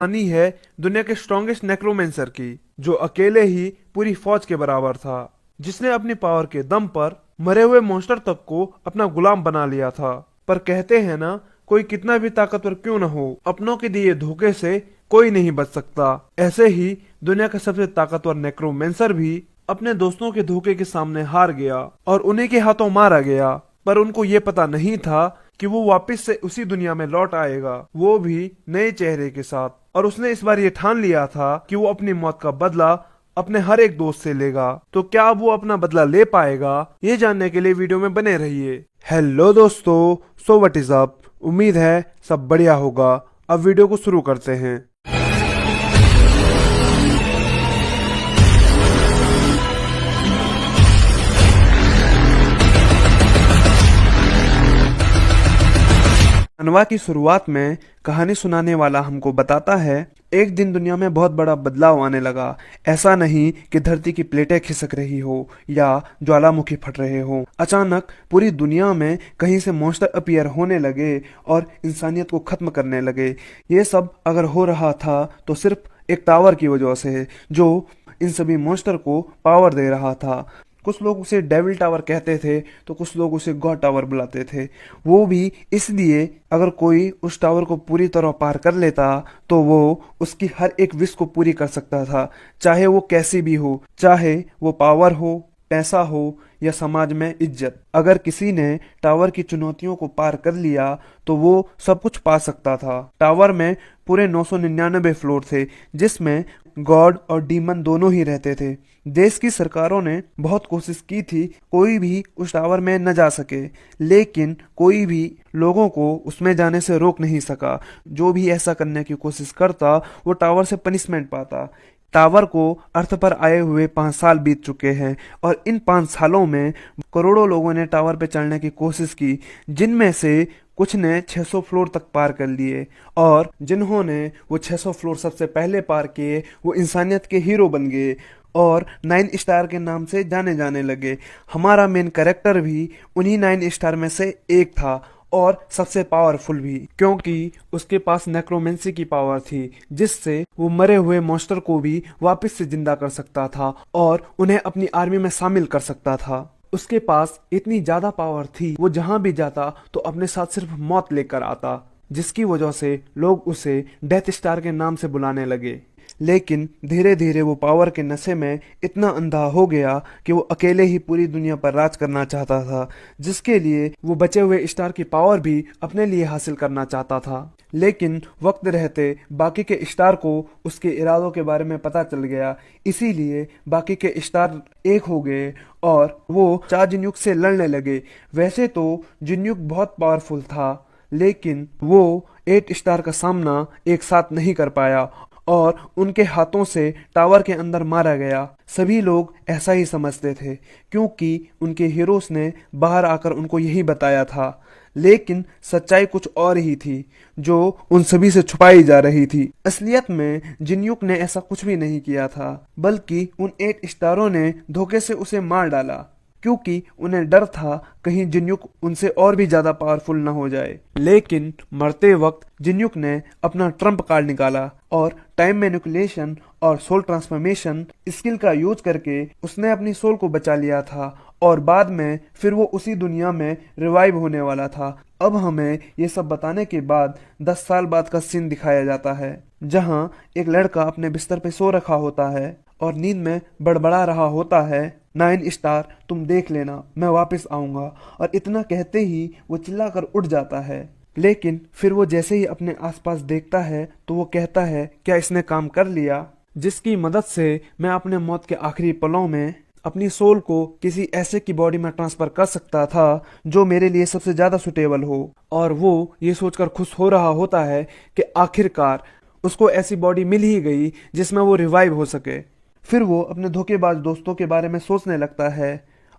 कहानी है दुनिया के स्ट्रॉन्गेस्ट नेक्रोमेंसर की, जो अकेले ही पूरी फौज के बराबर था, जिसने अपनी पावर के दम पर मरे हुए मॉन्स्टर तक को अपना गुलाम बना लिया था। पर कहते हैं ना, कोई कितना भी ताकतवर क्यों न हो, अपनों के दिए धोखे से कोई नहीं बच सकता। ऐसे ही दुनिया का सबसे ताकतवर नेक्रोमेंसर भी अपने दोस्तों के धोखे के सामने हार गया और उन्हीं के हाथों मारा गया। पर उनको ये पता नहीं था कि वो वापस से उसी दुनिया में लौट आएगा, वो भी नए चेहरे के साथ। और उसने इस बार ये ठान लिया था कि वो अपनी मौत का बदला अपने हर एक दोस्त से लेगा। तो क्या अब वो अपना बदला ले पाएगा? ये जानने के लिए वीडियो में बने रहिए। हेलो दोस्तों, सो व्हाट इज अप। उम्मीद है सब बढ़िया होगा। अब वीडियो को शुरू करते हैं। अनवा की शुरुआत में कहानी सुनाने वाला हमको बताता है, एक दिन दुनिया में बहुत बड़ा बदलाव आने लगा। ऐसा नहीं कि धरती की प्लेटें खिसक रही हो या ज्वालामुखी फट रहे हो। अचानक पूरी दुनिया में कहीं से मॉन्स्टर अपीयर होने लगे और इंसानियत को खत्म करने लगे। ये सब अगर हो रहा था तो सिर्फ एक टावर की वजह से, जो इन सभी मॉन्स्टर को पावर दे रहा था। कुछ लोग उसे डेविल टावर कहते थे तो कुछ लोग उसे गॉड टावर बुलाते थे। वो भी इसलिए, अगर कोई उस टावर को पूरी तरह पार कर लेता तो वो उसकी हर एक विश को पूरी कर सकता था, चाहे वो कैसी भी हो, चाहे वो पावर हो, पैसा हो या समाज में इज्जत। अगर किसी ने टावर की चुनौतियों को पार कर लिया तो वो सब कुछ पा सकता था। टावर में पूरे 999 फ्लोर थे, जिसमें गॉड और डीमन दोनों ही रहते थे। देश की सरकारों ने बहुत कोशिश की थी, कोई भी उस टावर में न जा सके, लेकिन कोई भी लोगों को उसमें जाने से रोक नहीं सका। जो भी ऐसा करने की कोशिश करता वो टावर से पनिशमेंट पाता। टावर को अर्थ पर आए हुए 5 साल बीत चुके हैं और इन 5 सालों में करोड़ों लोगों ने टावर पे चढ़ने की कोशिश की, जिनमें से कुछ ने 600 फ्लोर तक पार कर लिए और जिन्होंने वो 600 फ्लोर सबसे पहले पार किए वो इंसानियत के हीरो बन गए और 9 स्टार के नाम से जाने जाने लगे। हमारा मेन कैरेक्टर भी उन्हीं 9 स्टार में से एक था और सबसे पावरफुल भी, क्योंकि उसके पास नेक्रोमेंसी की पावर थी, जिससे वो मरे हुए मॉन्स्टर को भी वापस से जिंदा कर सकता था और उन्हें अपनी आर्मी में शामिल कर सकता था। उसके पास इतनी ज्यादा पावर थी, वो जहां भी जाता तो अपने साथ सिर्फ मौत लेकर आता, जिसकी वजह से लोग उसे डेथ स्टार के नाम से बुलाने लगे। लेकिन धीरे धीरे वो पावर के नशे में इतना अंधा हो गया कि वो अकेले ही पूरी दुनिया पर राज करना चाहता था, जिसके लिए वो बचे हुए स्टार की पावर भी अपने लिए हासिल करना चाहता था। लेकिन वक्त रहते बाकी के स्टार को उसके इरादों के बारे में पता चल गया, इसीलिए बाकी के स्टार एक हो गए और वो 4 जिन्युक से लड़ने लगे। वैसे तो जिन्युक बहुत पावरफुल था, लेकिन वो 8 स्टार का सामना एक साथ नहीं कर पाया और उनके हाथों से टावर के अंदर मारा गया। सभी लोग ऐसा ही समझते थे, क्योंकि उनके हीरोज ने बाहर आकर उनको यही बताया था। लेकिन सच्चाई कुछ और ही थी, जो उन सभी से छुपाई जा रही थी। असलियत में जिन्युक ने ऐसा कुछ भी नहीं किया था, बल्कि उन 8 स्टारों ने धोखे से उसे मार डाला, क्योंकि उन्हें डर था कहीं जिन्युक उनसे और भी ज्यादा पावरफुल न हो जाए। लेकिन मरते वक्त जिन्युक ने अपना ट्रम्प कार्ड निकाला और टाइम मैनिपुलेशन और सोल ट्रांसफॉर्मेशन स्किल का यूज करके उसने अपनी सोल को बचा लिया था और बाद में फिर वो उसी दुनिया में रिवाइव होने वाला था। अब हमें ये सब बताने के बाद 10 साल बाद का सीन दिखाया जाता है, जहाँ एक लड़का अपने बिस्तर पे सो रखा होता है और नींद में बड़बड़ा रहा होता है, 9 स्टार तुम देख लेना, मैं वापस आऊंगा। और इतना कहते ही वो चिल्लाकर उठ जाता है। लेकिन फिर वो जैसे ही अपने आसपास देखता है तो वो कहता है, क्या इसने काम कर लिया जिसकी मदद से मैं अपने मौत के आखिरी पलों में अपनी सोल को किसी ऐसे की बॉडी में ट्रांसफर कर सकता था जो मेरे लिए सबसे ज्यादा सुटेबल हो। और वो ये सोचकर खुश हो रहा होता है कि आखिरकार उसको ऐसी बॉडी मिल ही गई जिसमें वो रिवाइव हो सके। फिर वो अपने धोखेबाज दोस्तों के बारे में सोचने लगता है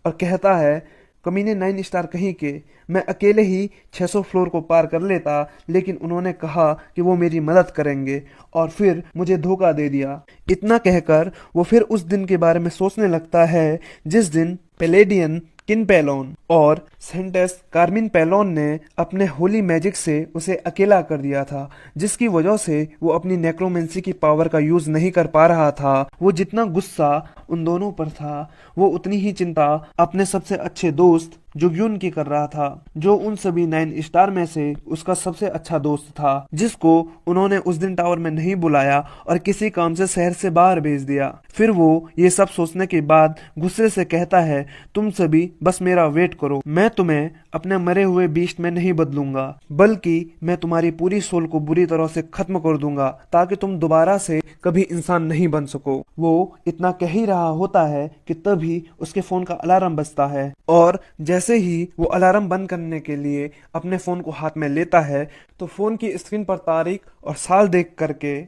और कहता है, कमीने 9 स्टार कहीं के, मैं अकेले ही 600 फ्लोर को पार कर लेता, लेकिन उन्होंने कहा कि वो मेरी मदद करेंगे और फिर मुझे धोखा दे दिया। इतना कहकर वो फिर उस दिन के बारे में सोचने लगता है जिस दिन पैलेडियन किन पेलोन और सेंटेस कार्मिन पेलोन ने अपने होली मैजिक से उसे अकेला कर दिया था, जिसकी वजह से वो अपनी नेक्रोमेंसी की पावर का यूज नहीं कर पा रहा था। वो जितना गुस्सा उन दोनों पर था, वो उतनी ही चिंता अपने सबसे अच्छे दोस्त जुग्युन की कर रहा था, जो उन सभी 9 स्टार में से उसका सबसे अच्छा दोस्त था, जिसको उन्होंने उस दिन टावर में नहीं बुलाया और किसी काम से शहर से बाहर भेज दिया। फिर वो ये सब सोचने के बाद गुस्से से कहता है, तुम सभी बस मेरा वेट करो, मैं तुम्हें अपने मरे हुए बीस्ट में नहीं बदलूंगा, बल्कि मैं तुम्हारी पूरी सोल को बुरी तरह से खत्म कर दूंगा, ताकि तुम दोबारा से कभी इंसान नहीं बन सको। वो इतना कह ही रहा होता है कि तभी उसके फोन का अलार्म बजता है, और जैसे ही वो अलार्म बंद करने के लिए अपने फोन को हाथ में लेता है, तो फोन की स्क्रीन पर तारीख और साल देख करके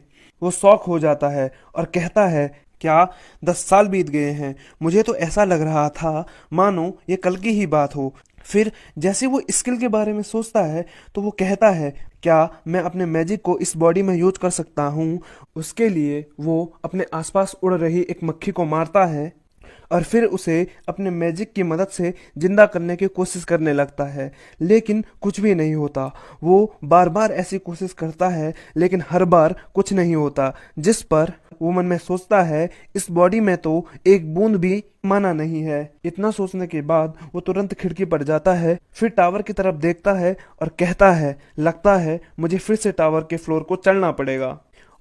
वो शॉक हो जाता है और कहता है, क्या 10 साल बीत गए हैं? मुझे तो ऐसा लग रहा था मानो ये कल की ही बात हो। फिर जैसे वो स्किल के बारे में सोचता है, तो वो कहता है, क्या मैं अपने मैजिक को इस बॉडी में यूज कर सकता हूँ? उसके लिए वो अपने आसपास उड़ रही एक मक्खी को मारता है और फिर उसे अपने मैजिक की मदद से जिंदा करने की कोशिश करने लगता है, लेकिन कुछ भी नहीं होता। वो बार बार ऐसी कोशिश करता है, लेकिन हर बार कुछ नहीं होता, जिस पर वो मन में सोचता है, इस बॉडी में तो एक बूंद भी माना नहीं है। इतना सोचने के बाद वो तुरंत खिड़की पर जाता है, फिर टावर की तरफ देखता है और कहता है, लगता है मुझे फिर से टावर के फ्लोर को चढ़ना पड़ेगा,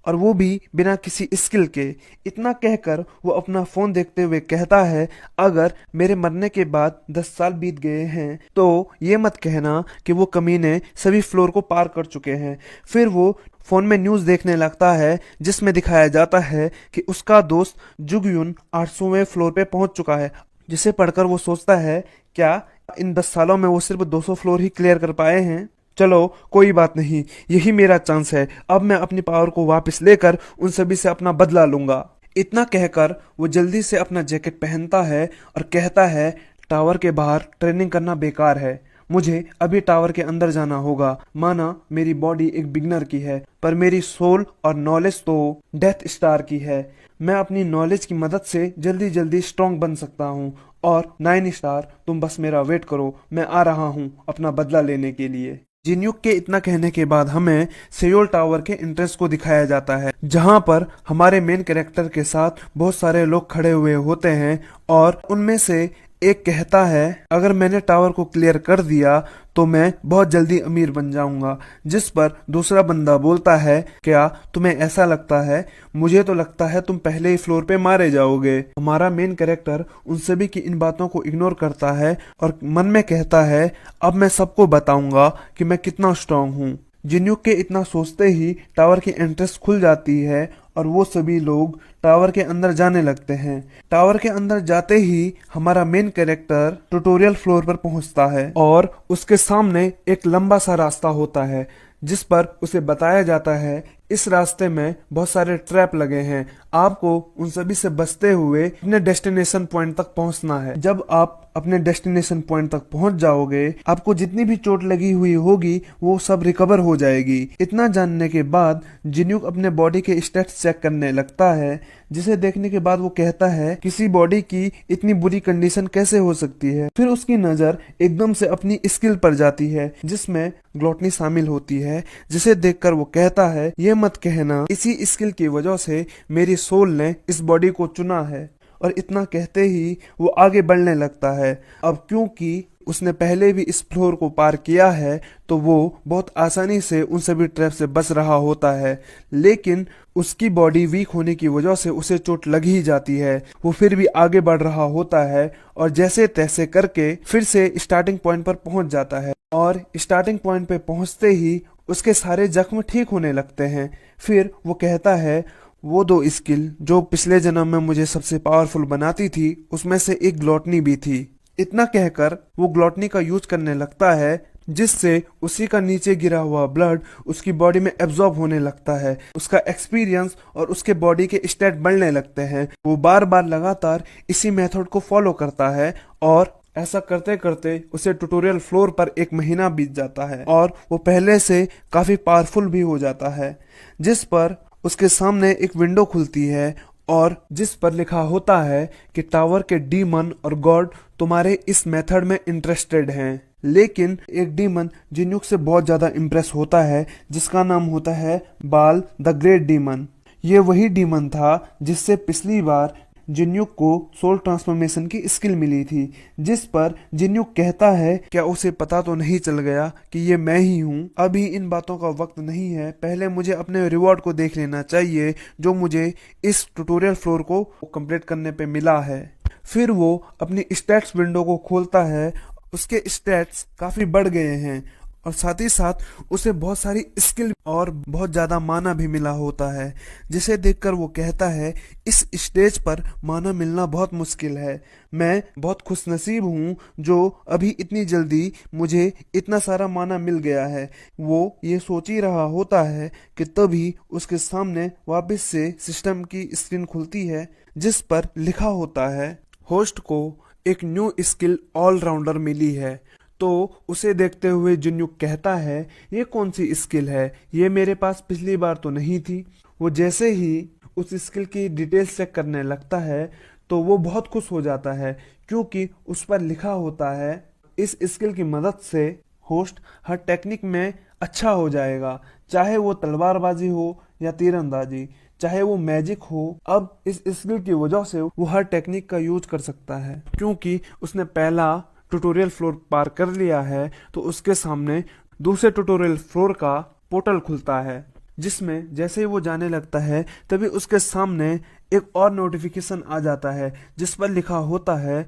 और वो भी बिना किसी स्किल के। इतना कहकर वो अपना फोन देखते हुए कहता है, अगर मेरे मरने के बाद 10 साल बीत गए हैं, तो ये मत कहना कि वो कमीने सभी फ्लोर को पार कर चुके हैं। फिर वो फोन में न्यूज देखने लगता है, जिसमें दिखाया जाता है कि उसका दोस्त जुगयुन 800वें फ्लोर पे पहुंच चुका है, जिसे पढ़कर वो सोचता है, क्या इन 10 सालों में वो सिर्फ 200 फ्लोर ही क्लियर कर पाए हैं? चलो कोई बात नहीं, यही मेरा चांस है। अब मैं अपनी पावर को वापस लेकर उन सभी से अपना बदला लूंगा। इतना कहकर वो जल्दी से अपना जैकेट पहनता है और कहता है, टावर के बाहर ट्रेनिंग करना बेकार है, मुझे अभी टावर के अंदर जाना होगा। माना मेरी बॉडी एक बिगनर की है, पर मेरी सोल और नॉलेज तो डेथ स्टार की है। मैं अपनी नॉलेज की मदद से जल्दी जल्दी स्ट्रांग बन सकता हूँ। और 9 स्टार, तुम बस मेरा वेट करो, मैं आ रहा हूँ अपना बदला लेने के लिए। जिन्युक के इतना कहने के बाद हमें सेयोल टावर के एंट्रेंस को दिखाया जाता है, जहां पर हमारे मेन कैरेक्टर के साथ बहुत सारे लोग खड़े हुए होते हैं, और उनमें से एक कहता है, अगर मैंने टावर को क्लियर कर दिया तो मैं बहुत जल्दी अमीर बन जाऊंगा। जिस पर दूसरा बंदा बोलता है, क्या तुम्हें ऐसा लगता है? मुझे तो लगता है तुम पहले ही फ्लोर पे मारे जाओगे। हमारा मेन कैरेक्टर उन सभी की इन बातों को इग्नोर करता है और मन में कहता है, अब मैं सबको बताऊंगा कि मैं कितना स्ट्रांग हूँ। जिन्युक के इतना सोचते ही टावर की एंट्रेंस खुल जाती है और वो सभी लोग टावर के अंदर जाने लगते हैं। टावर के अंदर जाते ही हमारा मेन कैरेक्टर ट्यूटोरियल फ्लोर पर पहुंचता है और उसके सामने एक लंबा सा रास्ता होता है, जिस पर उसे बताया जाता है, इस रास्ते में बहुत सारे ट्रैप लगे हैं, आपको उन सभी से बचते हुए अपने डेस्टिनेशन पॉइंट तक पहुंचना है। जब आप अपने डेस्टिनेशन पॉइंट तक पहुंच जाओगे, आपको जितनी भी चोट लगी हुई होगी वो सब रिकवर हो जाएगी। इतना जानने के बाद जिन्युक अपने बॉडी के स्टेट्स चेक करने लगता है, जिसे देखने के बाद वो कहता है, किसी बॉडी की इतनी बुरी कंडीशन कैसे हो सकती है? फिर उसकी नजर एकदम से अपनी स्किल पर जाती है, जिसमें ग्लॉटनी शामिल होती है, जिसे देखकर वो कहता है, ये मत कहना इसी स्किल की वजह से मेरी सोल ने इस बॉडी को चुना है। और इतना कहते ही वो आगे बढ़ने लगता है। अब क्योंकि उसने पहले भी इस फ्लोर को पार किया है, तो वो बहुत आसानी से उन सभी ट्रैप से बच रहा होता है, लेकिन उसकी बॉडी वीक होने की वजह से उसे चोट लग ही जाती है। वो फिर भी आगे बढ़ रहा होता है और जैसे तैसे करके फिर से स्टार्टिंग पॉइंट पर पहुंच जाता है, और स्टार्टिंग पॉइंट पे पहुंचते ही उसके सारे जख्म ठीक होने लगते हैं। फिर वो कहता है, वो 2 स्किल जो पिछले जन्म में मुझे सबसे पावरफुल बनाती थी, उसमें से एक ग्लॉटनी भी थी। इतना कहकर वो ग्लॉटनी का यूज करने लगता है, जिससे उसी का नीचे गिरा हुआ ब्लड उसकी बॉडी में एब्जॉर्ब होने लगता है। उसका एक्सपीरियंस और उसके बॉडी के स्टेट बढ़ने लगते हैं। वो बार बार लगातार इसी मेथड को फॉलो करता है, और ऐसा करते करते उसे ट्यूटोरियल फ्लोर पर 1 महीना बीत जाता है, और वो पहले से काफी पावरफुल भी हो जाता है। जिस पर उसके सामने एक विंडो खुलती है, और जिस पर लिखा होता है कि टावर के डीमन और गॉड तुम्हारे इस मेथड में इंटरेस्टेड हैं। लेकिन एक डीमन जिन्युक से बहुत ज्यादा इम्प्रेस होता है, जिसका नाम होता है बाल द ग्रेट डीमन। ये वही डीमन था जिससे पिछली बार जिन्युक को सोल ट्रांसफॉर्मेशन की स्किल मिली थी, जिस पर जिन्युक कहता है क्या उसे पता तो नहीं चल गया कि ये मैं ही हूँ। अभी इन बातों का वक्त नहीं है, पहले मुझे अपने रिवॉर्ड को देख लेना चाहिए जो मुझे इस ट्यूटोरियल फ्लोर को कंप्लीट करने पे मिला है। फिर वो अपनी स्टैट्स विंडो को खोलता है। उसके स्टैट्स काफी बढ़ गए हैं और साथ ही साथ उसे बहुत सारी स्किल और बहुत ज्यादा माना भी मिला होता है, जिसे देखकर वो कहता है इस स्टेज पर माना मिलना बहुत मुश्किल है। मैं बहुत खुशनसीब हूँ जो अभी इतनी जल्दी मुझे इतना सारा माना मिल गया है। वो ये सोच ही रहा होता है कि तभी उसके सामने वापस से सिस्टम की स्क्रीन खुलती है, जिस पर लिखा होता है होस्ट को एक न्यू स्किल ऑलराउंडर मिली है। तो उसे देखते हुए जिन्युक कहता है ये कौन सी स्किल है, ये मेरे पास पिछली बार तो नहीं थी। वो जैसे ही उस स्किल की डिटेल्स चेक करने लगता है तो वो बहुत खुश हो जाता है, क्योंकि उस पर लिखा होता है इस स्किल की मदद से होस्ट हर टेक्निक में अच्छा हो जाएगा, चाहे वो तलवारबाजी हो या तीरंदाजी, चाहे वो मैजिक हो। अब इस स्किल की वजह से वो हर टेक्निक का यूज कर सकता है, क्योंकि उसने पहला ट्यूटोरियल फ्लोर पार कर लिया है। तो उसके सामने दूसरे ट्यूटोरियल फ्लोर का पोर्टल खुलता है, जिसमें जैसे ही वो जाने लगता है तभी उसके सामने एक और नोटिफिकेशन आ जाता है, जिस पर लिखा होता है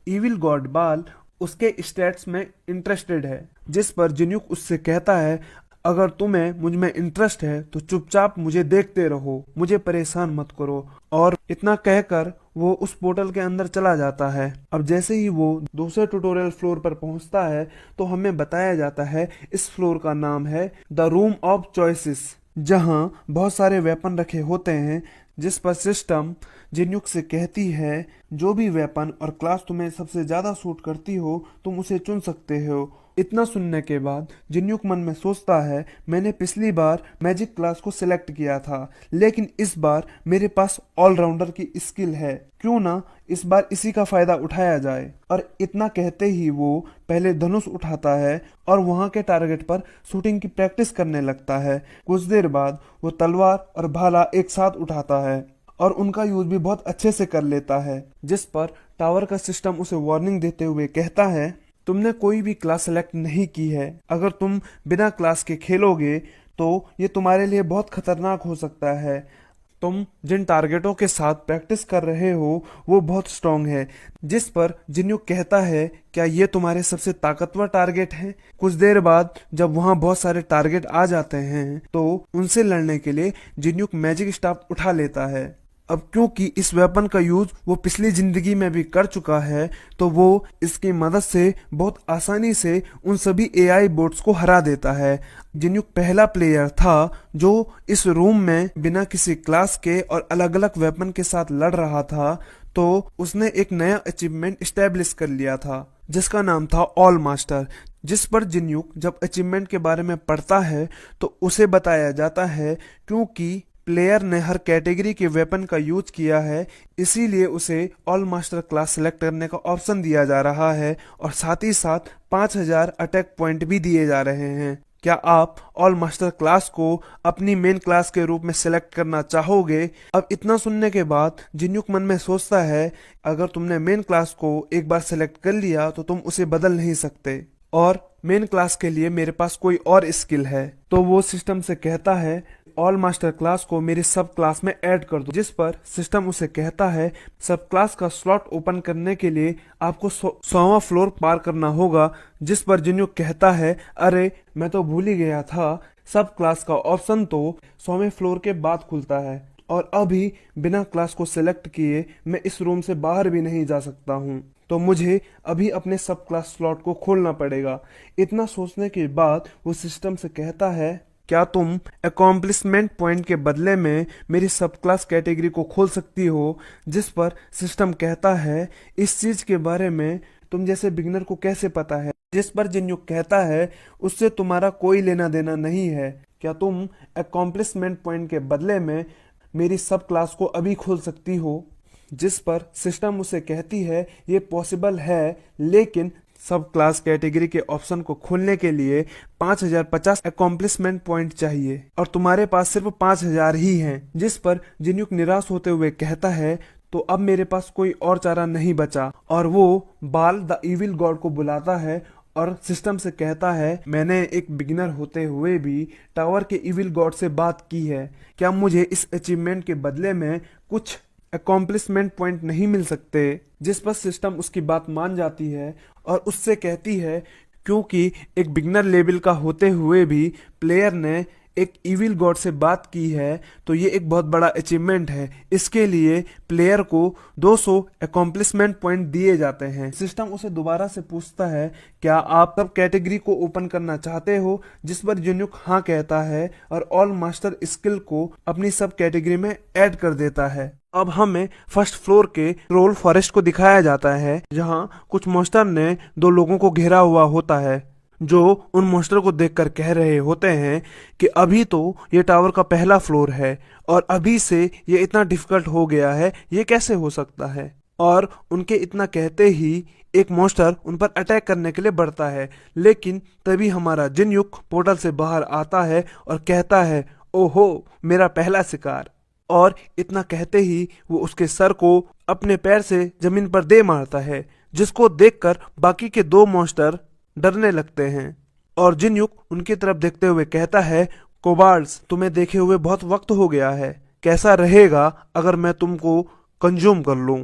इविल गॉड बाल उसके स्टैट्स में इंटरेस्टेड है। जिस पर जिन्युक उससे कहता है अगर तुम्हें मुझ में इंटरेस्ट है तो चुपचाप मुझे देखते रहो, मुझे परेशान मत करो। और इतना कहकर वो उस पोर्टल के अंदर चला जाता है। अब जैसे ही वो दूसरे ट्यूटोरियल फ्लोर पर पहुंचता है तो हमें बताया जाता है इस फ्लोर का नाम है द रूम ऑफ चॉइसेस, जहां बहुत सारे वेपन रखे होते हैं, जिस पर सिस्टम जिन्युक से कहती है जो भी वेपन और क्लास तुम्हें सबसे ज्यादा सूट करती हो तुम उसे चुन सकते हो। इतना सुनने के बाद जिन्युक मन में सोचता है मैंने पिछली बार मैजिक क्लास को सिलेक्ट किया था, लेकिन इस बार मेरे पास ऑलराउंडर की स्किल है, क्यों ना इस बार इसी का फायदा उठाया जाए। और इतना कहते ही वो पहले धनुष उठाता है और वहां के टारगेट पर शूटिंग की प्रैक्टिस करने लगता है। कुछ देर बाद वो तलवार और भाला एक साथ उठाता है और उनका यूज भी बहुत अच्छे से कर लेता है, जिस पर टावर का सिस्टम उसे वार्निंग देते हुए कहता है तुमने कोई भी क्लास सेलेक्ट नहीं की है, अगर तुम बिना क्लास के खेलोगे तो ये तुम्हारे लिए बहुत खतरनाक हो सकता है। तुम जिन टारगेटों के साथ प्रैक्टिस कर रहे हो वो बहुत स्ट्रांग है। जिस पर जिन्युक कहता है क्या ये तुम्हारे सबसे ताकतवर टारगेट हैं? कुछ देर बाद जब वहां बहुत सारे टारगेट आ जाते हैं तो उनसे लड़ने के लिए जिन्युक मैजिक स्टाफ उठा लेता है। अब क्योंकि इस वेपन का यूज वो पिछली जिंदगी में भी कर चुका है तो वो इसकी मदद से बहुत आसानी से उन सभी एआई बोट्स को हरा देता है। जिन्युक पहला प्लेयर था जो इस रूम में बिना किसी क्लास के और अलग अलग वेपन के साथ लड़ रहा था, तो उसने एक नया अचीवमेंट स्टैब्लिश कर लिया था जिसका नाम था ऑल मास्टर। जिस पर जिन्युक जब अचीवमेंट के बारे में पढ़ता है तो उसे बताया जाता है क्योंकि प्लेयर ने हर कैटेगरी के वेपन का यूज किया है, इसीलिए उसे ऑल मास्टर क्लास सेलेक्ट करने का ऑप्शन दिया जा रहा है और साथ ही साथ 5000 अटैक पॉइंट भी दिए जा रहे हैं। क्या आप ऑल मास्टर क्लास को अपनी मेन क्लास के रूप में सिलेक्ट करना चाहोगे? अब इतना सुनने के बाद जिन्युक मन में सोचता है अगर तुमने मेन क्लास को एक बार सिलेक्ट कर लिया तो तुम उसे बदल नहीं सकते, और मेन क्लास के लिए मेरे पास कोई और स्किल है। तो वो सिस्टम से कहता है ऑल मास्टर क्लास को मेरी सब क्लास में ऐड कर दो, जिस पर सिस्टम उसे कहता है सब क्लास का स्लॉट ओपन करने के लिए आपको 100वां फ्लोर पार करना होगा। जिस पर जिन्युक कहता है अरे मैं तो भूल ही गया था, सब क्लास का ऑप्शन तो 100वें फ्लोर के बाद खुलता है और अभी बिना क्लास को सिलेक्ट किए मैं इस रूम से बाहर भी नहीं जा सकता हूँ, तो मुझे अभी अपने सब क्लास स्लॉट को खोलना पड़ेगा। इतना सोचने के बाद वो सिस्टम से कहता है क्या तुम अकॉम्प्लिशमेंट पॉइंट के बदले में मेरी सब क्लास कैटेगरी को खोल सकती हो? जिस पर सिस्टम कहता है इस चीज के बारे में तुम जैसे बिगिनर को कैसे पता है? जिस पर जिन्युक कहता है उससे तुम्हारा कोई लेना देना नहीं है, क्या तुम अकॉम्प्लिशमेंट पॉइंट के बदले में मेरी सब क्लास को अभी खोल सकती हो? जिस पर सिस्टम उसे कहती है ये पॉसिबल है, लेकिन सब क्लास कैटेगरी के ऑप्शन को खोलने के लिए 5050 अकॉम्प्लिशमेंट पॉइंट चाहिए और तुम्हारे पास सिर्फ 5000 ही हैं। जिस पर जिन्युक निराश होते हुए कहता है तो अब मेरे पास कोई और चारा नहीं बचा, और वो बाल द इविल गॉड को बुलाता है और सिस्टम से कहता है मैंने एक बिगिनर होते हुए भी टावर के इविल गॉड से बात की है, क्या मुझे इस अचीवमेंट के बदले में कुछ अकॉम्प्लिशमेंट पॉइंट नहीं मिल सकते। जिस पर सिस्टम उसकी बात मान जाती है और उससे कहती है क्योंकि एक बिगिनर लेवल का होते हुए भी प्लेयर ने एक इविल गॉड से बात की है तो ये एक बहुत बड़ा अचीवमेंट है, इसके लिए प्लेयर को 200 अकॉम्प्लिशमेंट पॉइंट दिए जाते हैं। सिस्टम उसे दोबारा से पूछता है क्या आप सब कैटेगरी को ओपन करना चाहते हो, जिस पर जुन्युक हाँ कहता है और ऑल मास्टर स्किल को अपनी सब कैटेगरी में ऐड कर देता है। अब हमें फर्स्ट फ्लोर के ट्रोल फॉरेस्ट को दिखाया जाता है जहां कुछ मॉन्स्टर ने दो लोगों को घेरा हुआ होता है जो उन मॉन्स्टर को देखकर कह रहे होते हैं कि अभी तो ये टावर का पहला फ्लोर है और अभी से ये इतना डिफिकल्ट हो गया है, ये कैसे हो सकता है। और उनके इतना कहते ही एक मॉन्स्टर उन पर अटैक करने के लिए बढ़ता है, लेकिन तभी हमारा जिनयुक पोर्टल से बाहर आता है और कहता है ओहो मेरा पहला शिकार। और इतना कहते ही वो उसके सर को अपने पैर से जमीन पर दे मारता है, जिसको देखकर बाकी के दो मॉन्स्टर डरने लगते हैं। और जिनयुक उनकी तरफ देखते हुए कहता है कोबार्ड्स तुम्हें देखे हुए बहुत वक्त हो गया है, कैसा रहेगा अगर मैं तुमको कंज्यूम कर लूं।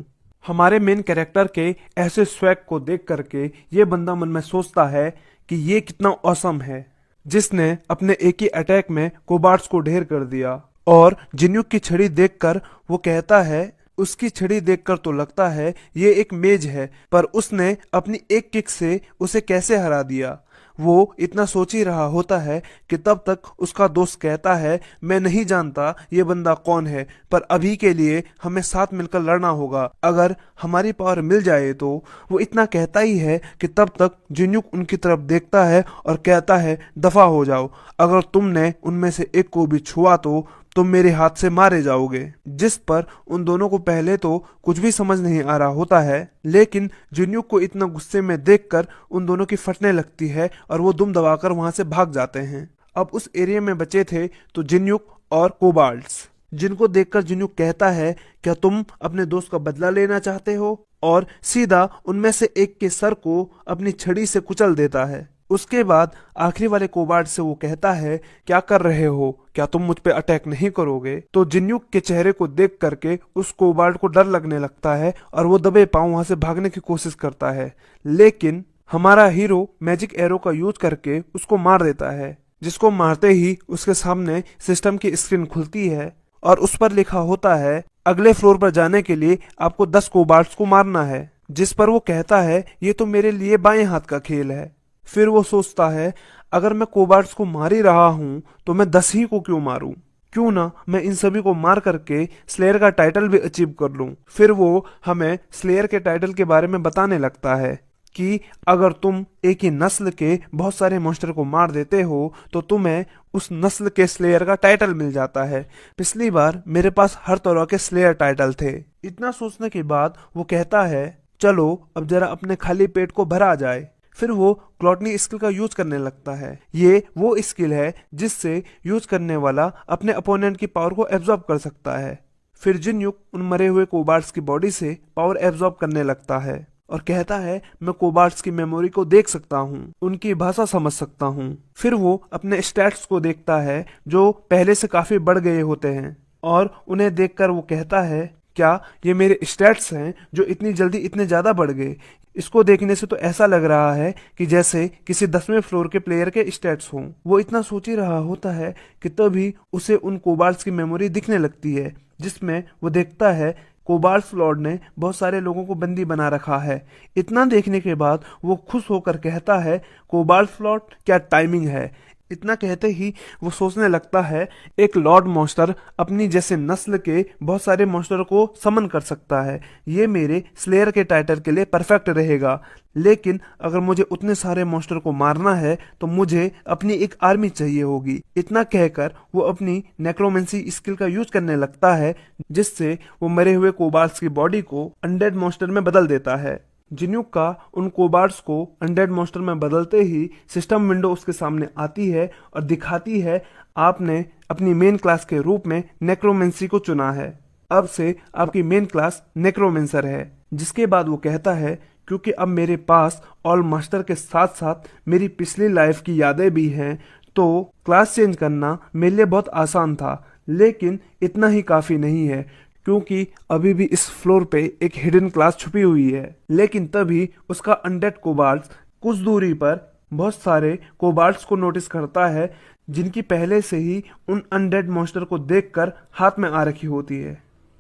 हमारे मेन कैरेक्टर के ऐसे स्वैग को देख करके ये बंदा मन में सोचता है कि ये कितना ऑसम है, जिसने अपने एक ही अटैक में कोबार्ड्स को ढेर कर दिया। और जिनयुक की छड़ी देखकर वो कहता है उसकी छड़ी देखकर तो लगता है ये एक मेज है, पर उसने अपनी एक किक से उसे कैसे हरा दिया। वो इतना सोच ही रहा होता है कि तब तक उसका दोस्त कहता है मैं नहीं जानता ये बंदा कौन है, पर अभी के लिए हमें साथ मिलकर लड़ना होगा, अगर हमारी पावर मिल जाए तो। वो इतना कहता ही है कि तब तक जिन्युक उनकी तरफ देखता है और कहता है दफा हो जाओ, अगर तुमने उनमें से एक को भी छुआ तो तुम मेरे हाथ से मारे जाओगे। जिस पर उन दोनों को पहले तो कुछ भी समझ नहीं आ रहा होता है, लेकिन जिन्युक को इतना गुस्से में देखकर उन दोनों की फटने लगती है और वो दुम दबाकर वहां से भाग जाते हैं। अब उस एरिया में बचे थे तो जिन्युक और कोबाल्ट्स, जिनको देखकर जिन्युक कहता है क्या तुम अपने दोस्त का बदला लेना चाहते हो, और सीधा उनमें से एक के सर को अपनी छड़ी से कुचल देता है। उसके बाद आखिरी वाले कोबार्ड से वो कहता है क्या कर रहे हो, क्या तुम मुझ पे अटैक नहीं करोगे। तो जिन्युक के चेहरे को देख करके उस कोबार्ड को डर लगने लगता है और वो दबे पांव वहां से भागने की कोशिश करता है, लेकिन हमारा हीरो मैजिक एरो का यूज करके उसको मार देता है, जिसको मारते ही उसके सामने सिस्टम की स्क्रीन खुलती है और उस पर लिखा होता है अगले फ्लोर पर जाने के लिए आपको 10 कोबार्ड्स को मारना है। जिस पर वो कहता है ये तो मेरे लिए बाएं हाथ का खेल है। फिर वो सोचता है अगर मैं कोबार्ड्स को मार ही रहा हूं तो मैं 10 ही को क्यों मारूं, क्यों ना मैं इन सभी को मार करके स्लेयर का टाइटल भी अचीव कर लूं। फिर वो हमें स्लेयर के टाइटल के बारे में बताने लगता है कि अगर तुम एक ही नस्ल के बहुत सारे मॉन्स्टर को मार देते हो तो तुम्हें उस नस्ल के स्लेयर का टाइटल मिल जाता है। पिछली बार मेरे पास हर तरह के स्लेयर टाइटल थे। इतना सोचने के बाद वो कहता है चलो अब जरा अपने खाली पेट को भरा जाए। फिर वो ग्लॉटनी स्किल का यूज करने लगता है। ये वो स्किल है जिससे यूज करने वाला अपने अपोनेंट की पावर को एब्जॉर्ब कर सकता है। फिर जिन्युक उन मरे हुए कोबार्ड्स की बॉडी से पावर एब्जॉर्ब करने लगता है और कहता है मैं कोबार्ड्स की मेमोरी को देख सकता हूँ, उनकी भाषा समझ सकता हूँ। फिर वो अपने स्टैट्स को देखता है जो पहले से काफी बढ़ गए होते हैं और उन्हें देखकर वो कहता है क्या ये मेरे स्टैट्स हैं जो इतनी जल्दी इतने ज्यादा बढ़ गए। इसको देखने से तो ऐसा लग रहा है कि जैसे किसी 10वें फ्लोर के प्लेयर के स्टैट्स हों। वो इतना सोच ही रहा होता है कि तभी उसे उन कोबार्ड्स की मेमोरी दिखने लगती है, जिसमें वो देखता है कोबार्ड्स लॉर्ड ने बहुत सारे लोगों को बंदी बना रखा है। इतना देखने के बाद वो खुश होकर कहता है कोबार्ड्स लॉर्ड क्या टाइमिंग है, इतना कहते ही वो सोचने लगता है एक लॉर्ड मॉन्स्टर अपनी जैसे नस्ल के बहुत सारे मॉन्स्टर को समन कर सकता है, ये मेरे स्लेयर के टाइटल के लिए परफेक्ट रहेगा। लेकिन अगर मुझे उतने सारे मॉन्स्टर को मारना है तो मुझे अपनी एक आर्मी चाहिए होगी। इतना कहकर वो अपनी नेक्रोमेंसी स्किल का यूज करने लगता है, जिससे वो मरे हुए कोबाल्ट्स की बॉडी को अनडेड मॉन्स्टर में बदल देता है। जिन्यूक का उन कोबार्ड्स को अनडेड मॉन्स्टर में बदलते ही सिस्टम विंडो उसके सामने आती है और दिखाती है आपने अपनी मेन क्लास के रूप में नेक्रोमेंसी को चुना है, अब से आपकी मेन क्लास नेक्रोमेंसर है। जिसके बाद वो कहता है क्योंकि अब मेरे पास ऑल मास्टर के साथ साथ मेरी पिछली लाइफ की यादें भी हैं, तो क्लास चेंज करना मेरे लिए बहुत आसान था। लेकिन इतना ही काफी नहीं है, क्योंकि अभी भी इस फ्लोर पे एक हिडन क्लास छुपी हुई है। लेकिन तभी उसका अनडेड कोबाल्ट्स कुछ दूरी पर बहुत सारे कोबाल्ट्स को नोटिस करता है, जिनकी पहले से ही उन अनडेड मॉन्स्टर को देखकर हाथ में आ रखी होती है।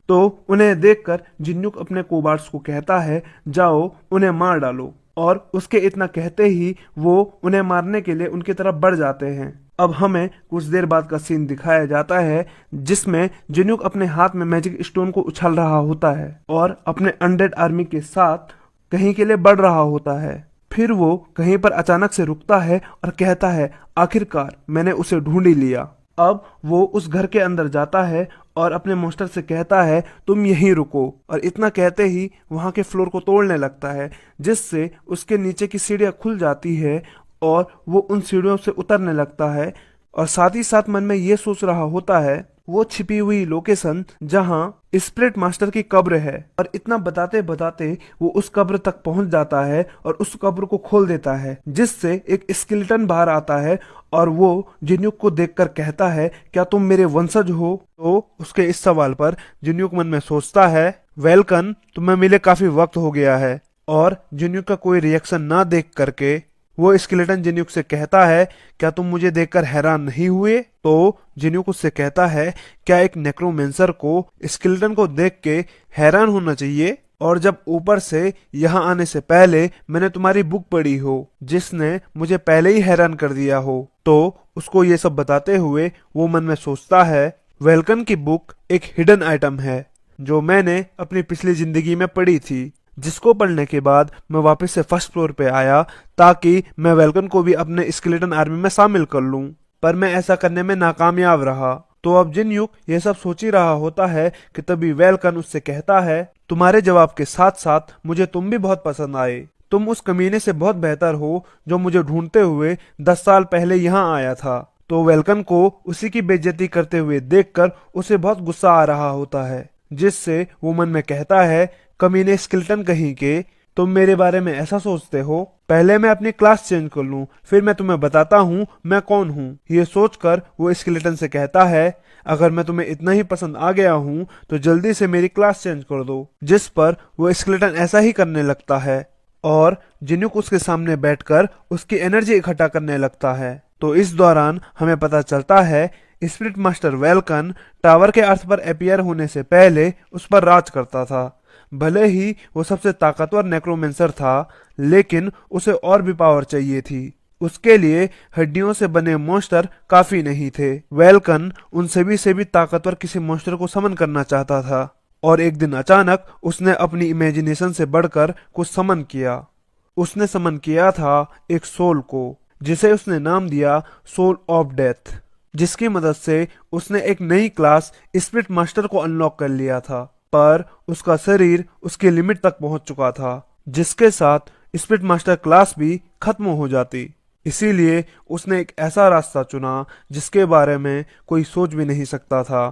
तो उन्हें देखकर जिन्युक अपने कोबाल्ट्स को कहता है जाओ उन्हें मार डालो, और उसके इतना कहते ही वो उन्हें मारने के लिए उनकी तरफ बढ़ जाते हैं। अब हमें कुछ देर बाद का सीन दिखाया जाता है जिसमें जिन्युक अपने हाथ में मैजिक स्टोन को उछाल रहा होता है और अपने अनडेड आर्मी के साथ कहीं के लिए बढ़ रहा होता है। फिर वो कहीं पर अचानक से रुकता है और कहता है आखिरकार मैंने उसे ढूंढ ही लिया। अब वो उस घर के अंदर जाता है और अपने मास्टर से कहता है तुम यहीं रुको, और इतना कहते ही वहां के फ्लोर को तोड़ने लगता है, जिससे उसके नीचे की सीढ़ियां खुल जाती है और वो उन सीढ़ियों से उतरने लगता है। और साथ ही साथ मन में ये सोच रहा होता है वो छिपी हुई लोकेशन जहां स्पिरिट मास्टर की कब्र है। और इतना बताते बताते वो उस कब्र तक पहुंच जाता है और उस कब्र को खोल देता है, जिससे एक स्केलेटन बाहर आता है और वो जिन्युक को देखकर कहता है क्या तुम मेरे वंशज हो? तो उसके इस सवाल पर जिन्युक मन में सोचता है वेलकन तुम्हें मिले काफी वक्त हो गया है। और जिन्युक का कोई रिएक्शन ना देख करके वो स्केलेटन जिन्युक से कहता है क्या तुम मुझे देखकर हैरान नहीं हुए? तो जिन्युक उससे कहता है क्या एक नेक्रोमेंसर को स्केलेटन को देख के हैरान होना चाहिए? और जब ऊपर से यहाँ आने से पहले मैंने तुम्हारी बुक पढ़ी हो जिसने मुझे पहले ही हैरान कर दिया हो। तो उसको ये सब बताते हुए वो मन में सोचता है वेलकन की बुक एक हिडन आइटम है जो मैंने अपनी पिछली जिंदगी में पढ़ी थी, जिसको पढ़ने के बाद मैं वापस से फर्स्ट फ्लोर पे आया ताकि मैं वेलकन को भी अपने स्केलेटन आर्मी में शामिल कर लूं, पर मैं ऐसा करने में नाकामयाब रहा। तो अब जिन्युक ये सब सोच ही रहा होता है कि तभी वेलकन उससे कहता है तुम्हारे जवाब के साथ साथ मुझे तुम भी बहुत पसंद आए, तुम उस कमीने से बहुत बेहतर हो जो मुझे ढूंढते हुए 10 साल पहले यहाँ आया था। तो वेलकन को उसी की बेइज्जती करते हुए देखकर उसे बहुत गुस्सा आ रहा होता है, जिससे वो मन में कहता है कमीने स्केलेटन कहीं के, तुम मेरे बारे में ऐसा सोचते हो? पहले मैं अपनी क्लास चेंज कर लूं, फिर मैं तुम्हें बताता हूँ मैं कौन हूँ। ये सोचकर वो स्केलेटन से कहता है अगर मैं तुम्हें इतना ही पसंद आ गया हूँ तो जल्दी से मेरी क्लास चेंज कर दो। जिस पर वो स्केलेटन ऐसा ही करने लगता है और जिन्युक उसके सामने बैठकर उसकी एनर्जी इकट्ठा करने लगता है। तो इस दौरान हमें पता चलता है स्पिरिट मास्टर वेलकन टावर के अर्थ पर अपीयर होने से पहले उस पर राज करता था। भले ही वो सबसे ताकतवर नेक्रोमेंसर था, लेकिन उसे और भी पावर चाहिए थी। उसके लिए हड्डियों से बने मॉन्स्टर काफी नहीं थे। वेलकन उन सभी से भी ताकतवर किसी मॉन्स्टर को समन करना चाहता था, और एक दिन अचानक उसने अपनी इमेजिनेशन से बढ़कर कुछ समन किया। उसने समन किया था एक सोल को, जिसे उसने नाम दिया सोल ऑफ डेथ, जिसकी मदद से उसने एक नई क्लास स्पिरिट मास्टर को अनलॉक कर लिया था। पर उसका शरीर उसके लिमिट तक पहुंच चुका था, जिसके साथ स्पिरिट मास्टर क्लास भी खत्म हो जाती। इसीलिए उसने एक ऐसा रास्ता चुना जिसके बारे में कोई सोच भी नहीं सकता था।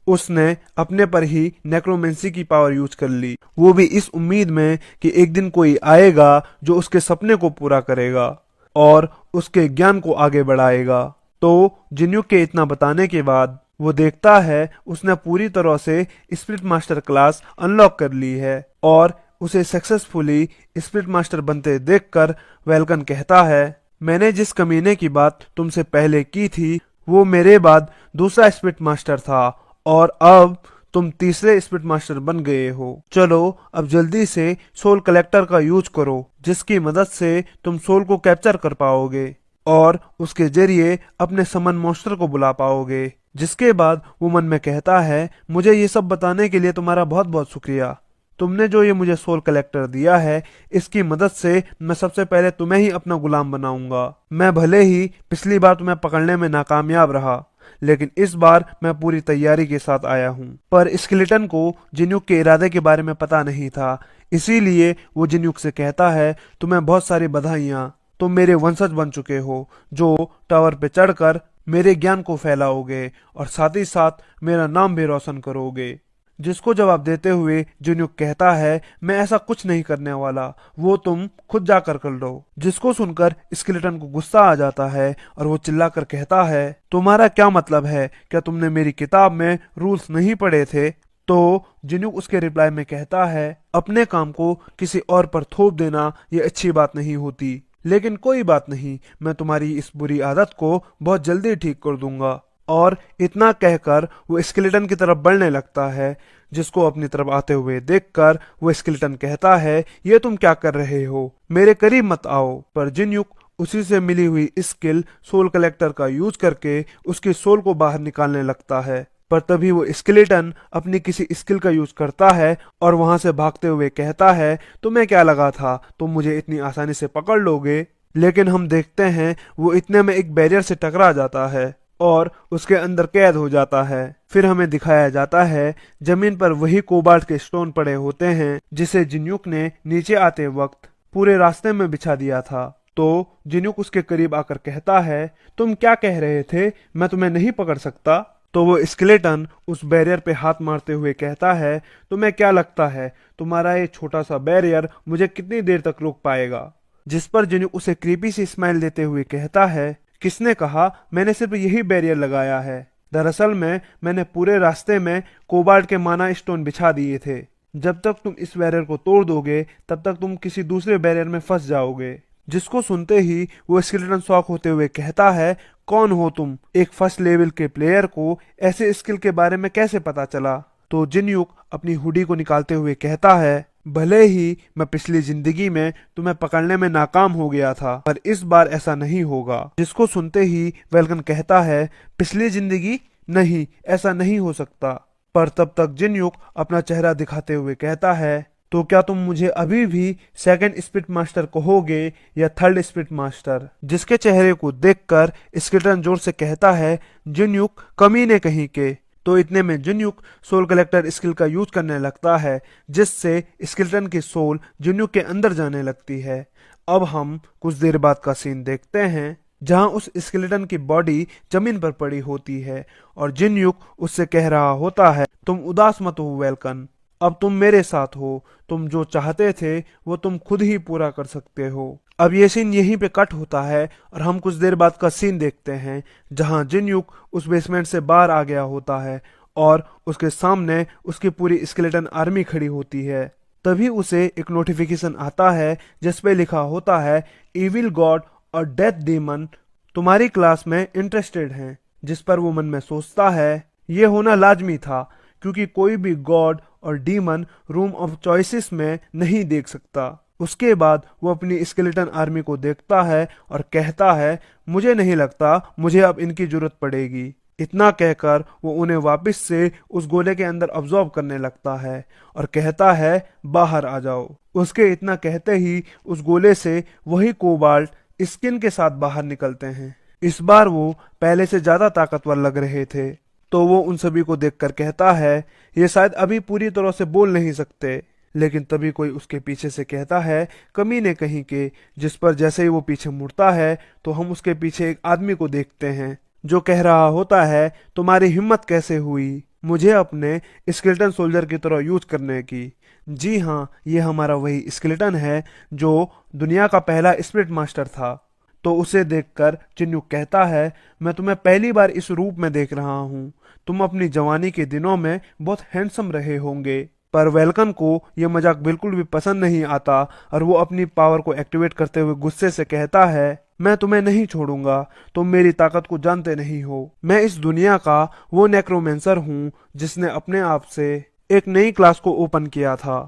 उसने अपने पर ही नेक्रोमेंसी की पावर यूज कर ली, वो भी इस उम्मीद में कि एक दिन कोई आएगा जो उसके सपने को पूरा करेगा और उसके ज्ञान को आगे बढ़ाएगा। तो जिन्युक के इतना बताने के बाद वो देखता है उसने पूरी तरह से स्पिरिट मास्टर क्लास अनलॉक कर ली है, और उसे सक्सेसफुली स्पिरिट मास्टर बनते देखकर वेलकन कहता है मैंने जिस कमीने की बात तुमसे पहले की थी वो मेरे बाद दूसरा स्पिरिट मास्टर था, और अब तुम तीसरे स्पिरिट मास्टर बन गए हो। चलो अब जल्दी से सोल कलेक्टर का यूज करो, जिसकी मदद से तुम सोल को कैप्चर कर पाओगे। और उसके जरिए अपने समन मॉन्स्टर को बुला पाओगे। जिसके बाद वो मन में कहता है, मुझे ये सब बताने के लिए तुम्हारा बहुत बहुत शुक्रिया। तुमने जो ये मुझे सोल कलेक्टर दिया है, इसकी मदद से मैं सबसे पहले तुम्हें ही अपना गुलाम बनाऊंगा। मैं भले ही पिछली बार तुम्हें पकड़ने में नाकामयाब रहा, लेकिन इस बार मैं पूरी तैयारी के साथ आया हूँ। पर स्केलेटन को जिन्युक के इरादे के बारे में पता नहीं था, इसीलिए वो जिन्युक से कहता है, तुम्हें बहुत सारी बधाइयाँ, तुम मेरे वंशज बन चुके हो, जो टावर पे चढ़कर मेरे ज्ञान को फैलाओगे और साथ ही साथ मेरा नाम भी रोशन करोगे। जिसको जवाब देते हुए जुन्युक कहता है, मैं ऐसा कुछ नहीं करने वाला, वो तुम खुद जाकर कर लो। जिसको सुनकर स्केलेटन को गुस्सा आ जाता है और वो चिल्लाकर कहता है, तुम्हारा क्या मतलब है? क्या तुमने मेरी किताब में रूल्स नहीं पढ़े थे? तो जिन्युक उसके रिप्लाई में कहता है, अपने काम को किसी और पर थोप देना ये अच्छी बात नहीं होती, लेकिन कोई बात नहीं, मैं तुम्हारी इस बुरी आदत को बहुत जल्दी ठीक कर दूंगा। और इतना कहकर वो स्केलेटन की तरफ बढ़ने लगता है। जिसको अपनी तरफ आते हुए देखकर वो स्केलेटन कहता है, ये तुम क्या कर रहे हो? मेरे करीब मत आओ। पर जिन्युक उसी से मिली हुई स्किल सोल कलेक्टर का यूज करके उसकी सोल को बाहर निकालने लगता है। पर तभी वो स्केलेटन अपनी किसी स्किल का यूज करता है और वहां से भागते हुए कहता है, तुम्हें क्या लगा था तुम मुझे इतनी आसानी से पकड़ लोगे? लेकिन हम देखते हैं वो इतने में एक बैरियर से टकरा जाता है और उसके अंदर कैद हो जाता है। फिर हमें दिखाया जाता है जमीन पर वही कोबाल्ट के स्टोन पड़े होते हैं जिसे जिन्युक ने नीचे आते वक्त पूरे रास्ते में बिछा दिया था। तो जिन्युक उसके करीब आकर कहता है, तुम क्या कह रहे थे? मैं तुम्हें नहीं पकड़ सकता? तो वो स्केलेटन उस बैरियर पे हाथ मारते हुए कहता है, तुम्हें क्या लगता है तुम्हारा ये छोटा सा बैरियर मुझे कितनी देर तक रोक पाएगा? जिस पर जिन्युक उसे क्रीपी सी स्माइल देते हुए कहता है, किसने कहा? मैंने सिर्फ यही बैरियर लगाया है। दरअसल मैंने पूरे रास्ते में कोबाल्ट के माना स्टोन बिछा दिए थे। जब तक तुम इस बैरियर को तोड़ दोगे तब तक तुम किसी दूसरे बैरियर में फंस जाओगे। जिसको सुनते ही वो स्केलेटन शॉक होते हुए कहता है, कौन हो तुम? एक फर्स्ट लेवल के प्लेयर को ऐसे स्किल के बारे में कैसे पता चला? तो जिन्युक अपनी हुडी को निकालते हुए कहता है, भले ही मैं पिछली जिंदगी में तुम्हें पकड़ने में नाकाम हो गया था, पर इस बार ऐसा नहीं होगा। जिसको सुनते ही वेल्कन कहता है, पिछली जिंदगी? नहीं, ऐसा नहीं हो सकता। पर तब तक जिन्युक अपना चेहरा दिखाते हुए कहता है, तो क्या तुम मुझे अभी भी सेकंड स्पिरिट मास्टर कहोगे या थर्ड स्पिरिट मास्टर? जिसके चेहरे को देखकर स्केलेटन जोर से कहता है, जिन्युक कमीने कहीं के। तो इतने में जिन्युक सोल कलेक्टर स्किल का यूज करने लगता है, जिससे स्केलेटन की सोल जिन्युक के अंदर जाने लगती है। अब हम कुछ देर बाद का सीन देखते हैं जहां उस स्केलेटन की बॉडी जमीन पर पड़ी होती है और जिन्युक उससे कह रहा होता है, तुम उदास मत हो वेल्कन, अब तुम मेरे साथ हो, तुम जो चाहते थे वो तुम खुद ही पूरा कर सकते हो। अब ये सीन यहीं पे कट होता है और हम कुछ देर बाद का सीन देखते हैं जहां जिन्युक उस बेसमेंट से बाहर आ गया होता है और उसके सामने उसकी पूरी स्केलेटन आर्मी खड़ी होती है। तभी उसे एक नोटिफिकेशन आता है जिसपे लिखा होता है, इविल गॉड और डेथ डीमन तुम्हारी क्लास में इंटरेस्टेड हैं। जिस पर वो मन में सोचता है, ये होना लाजमी था क्योंकि कोई भी गॉड और डीमन रूम ऑफ चॉइसेस में नहीं देख सकता। उसके बाद वो अपनी स्केलेटन आर्मी को देखता है और कहता है, मुझे नहीं लगता मुझे अब इनकी जरूरत पड़ेगी। इतना कहकर वो उन्हें वापस से उस गोले के अंदर अब्जॉर्ब करने लगता है और कहता है, बाहर आ जाओ। उसके इतना कहते ही उस गोले से वही कोबाल्ट स्किन के साथ बाहर निकलते हैं। इस बार वो पहले से ज्यादा ताकतवर लग रहे थे। तो वो उन सभी को देखकर कहता है, ये शायद अभी पूरी तरह से बोल नहीं सकते। लेकिन तभी कोई उसके पीछे से कहता है, कमीने कहीं के। जिस पर जैसे ही वो पीछे मुड़ता है तो हम उसके पीछे एक आदमी को देखते हैं जो कह रहा होता है, तुम्हारी हिम्मत कैसे हुई मुझे अपने स्केलेटन सोल्जर की तरह यूज करने की? जी हाँ, ये हमारा वही स्केलेटन है जो दुनिया का पहला स्पिरिट मास्टर था। तो उसे देखकर जिन्युक कहता है, मैं तुम्हें पहली बार इस रूप में देख रहा हूँ। तुम अपनी जवानी के दिनों में बहुत हैंडसम रहे होंगे। पर वेल्कन को यह मजाक बिल्कुल भी पसंद नहीं आता और वो अपनी पावर को एक्टिवेट करते हुए गुस्से से कहता है, मैं तुम्हें नहीं छोड़ूंगा, तुम मेरी ताकत को जानते नहीं हो। मैं इस दुनिया का वो नेक्रोमेंसर हूँ जिसने अपने आप से एक नई क्लास को ओपन किया था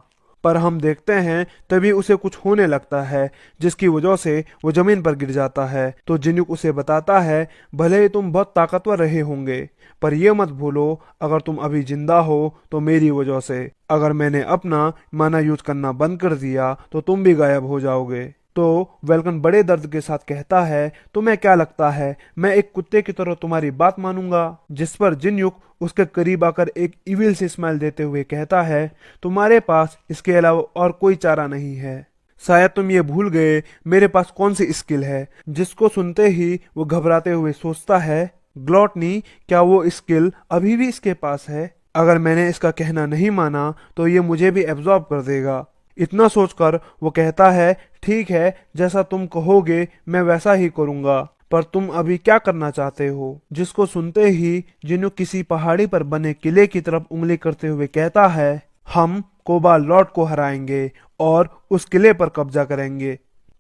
पर हम देखते हैं तभी उसे कुछ होने लगता है जिसकी वजह से वो जमीन पर गिर जाता है। तो जिन्युक उसे बताता है भले ही तुम बहुत ताकतवर रहे होंगे पर यह मत भूलो अगर तुम अभी जिंदा हो तो मेरी वजह से। अगर मैंने अपना माना यूज करना बंद कर दिया तो तुम भी गायब हो जाओगे। तो वेलकन बड़े दर्द के साथ कहता है तुम्हें क्या लगता है मैं एक कुत्ते की तरह तुम्हारी बात मानूंगा। जिस पर जिन्युक उसके करीब आकर एक इविल सी स्माइल देते हुए कहता है तुम्हारे पास इसके अलावा और कोई चारा नहीं है। शायद तुम ये भूल गए मेरे पास कौन सी स्किल है। जिसको सुनते ही वो घबराते हुए सोचता है ग्लॉटनी, क्या वो स्किल अभी भी इसके पास है? अगर मैंने इसका कहना नहीं माना तो ये मुझे भी एब्जॉर्ब कर देगा। इतना सोचकर वो कहता है ठीक है जैसा तुम कहोगे मैं वैसा ही करूंगा, पर तुम अभी क्या करना चाहते हो? जिसको सुनते ही जिन्हों किसी पहाड़ी पर बने किले की तरफ उंगली करते हुए कहता है हम कोबाल लॉर्ड को हराएंगे और उस किले पर कब्जा करेंगे।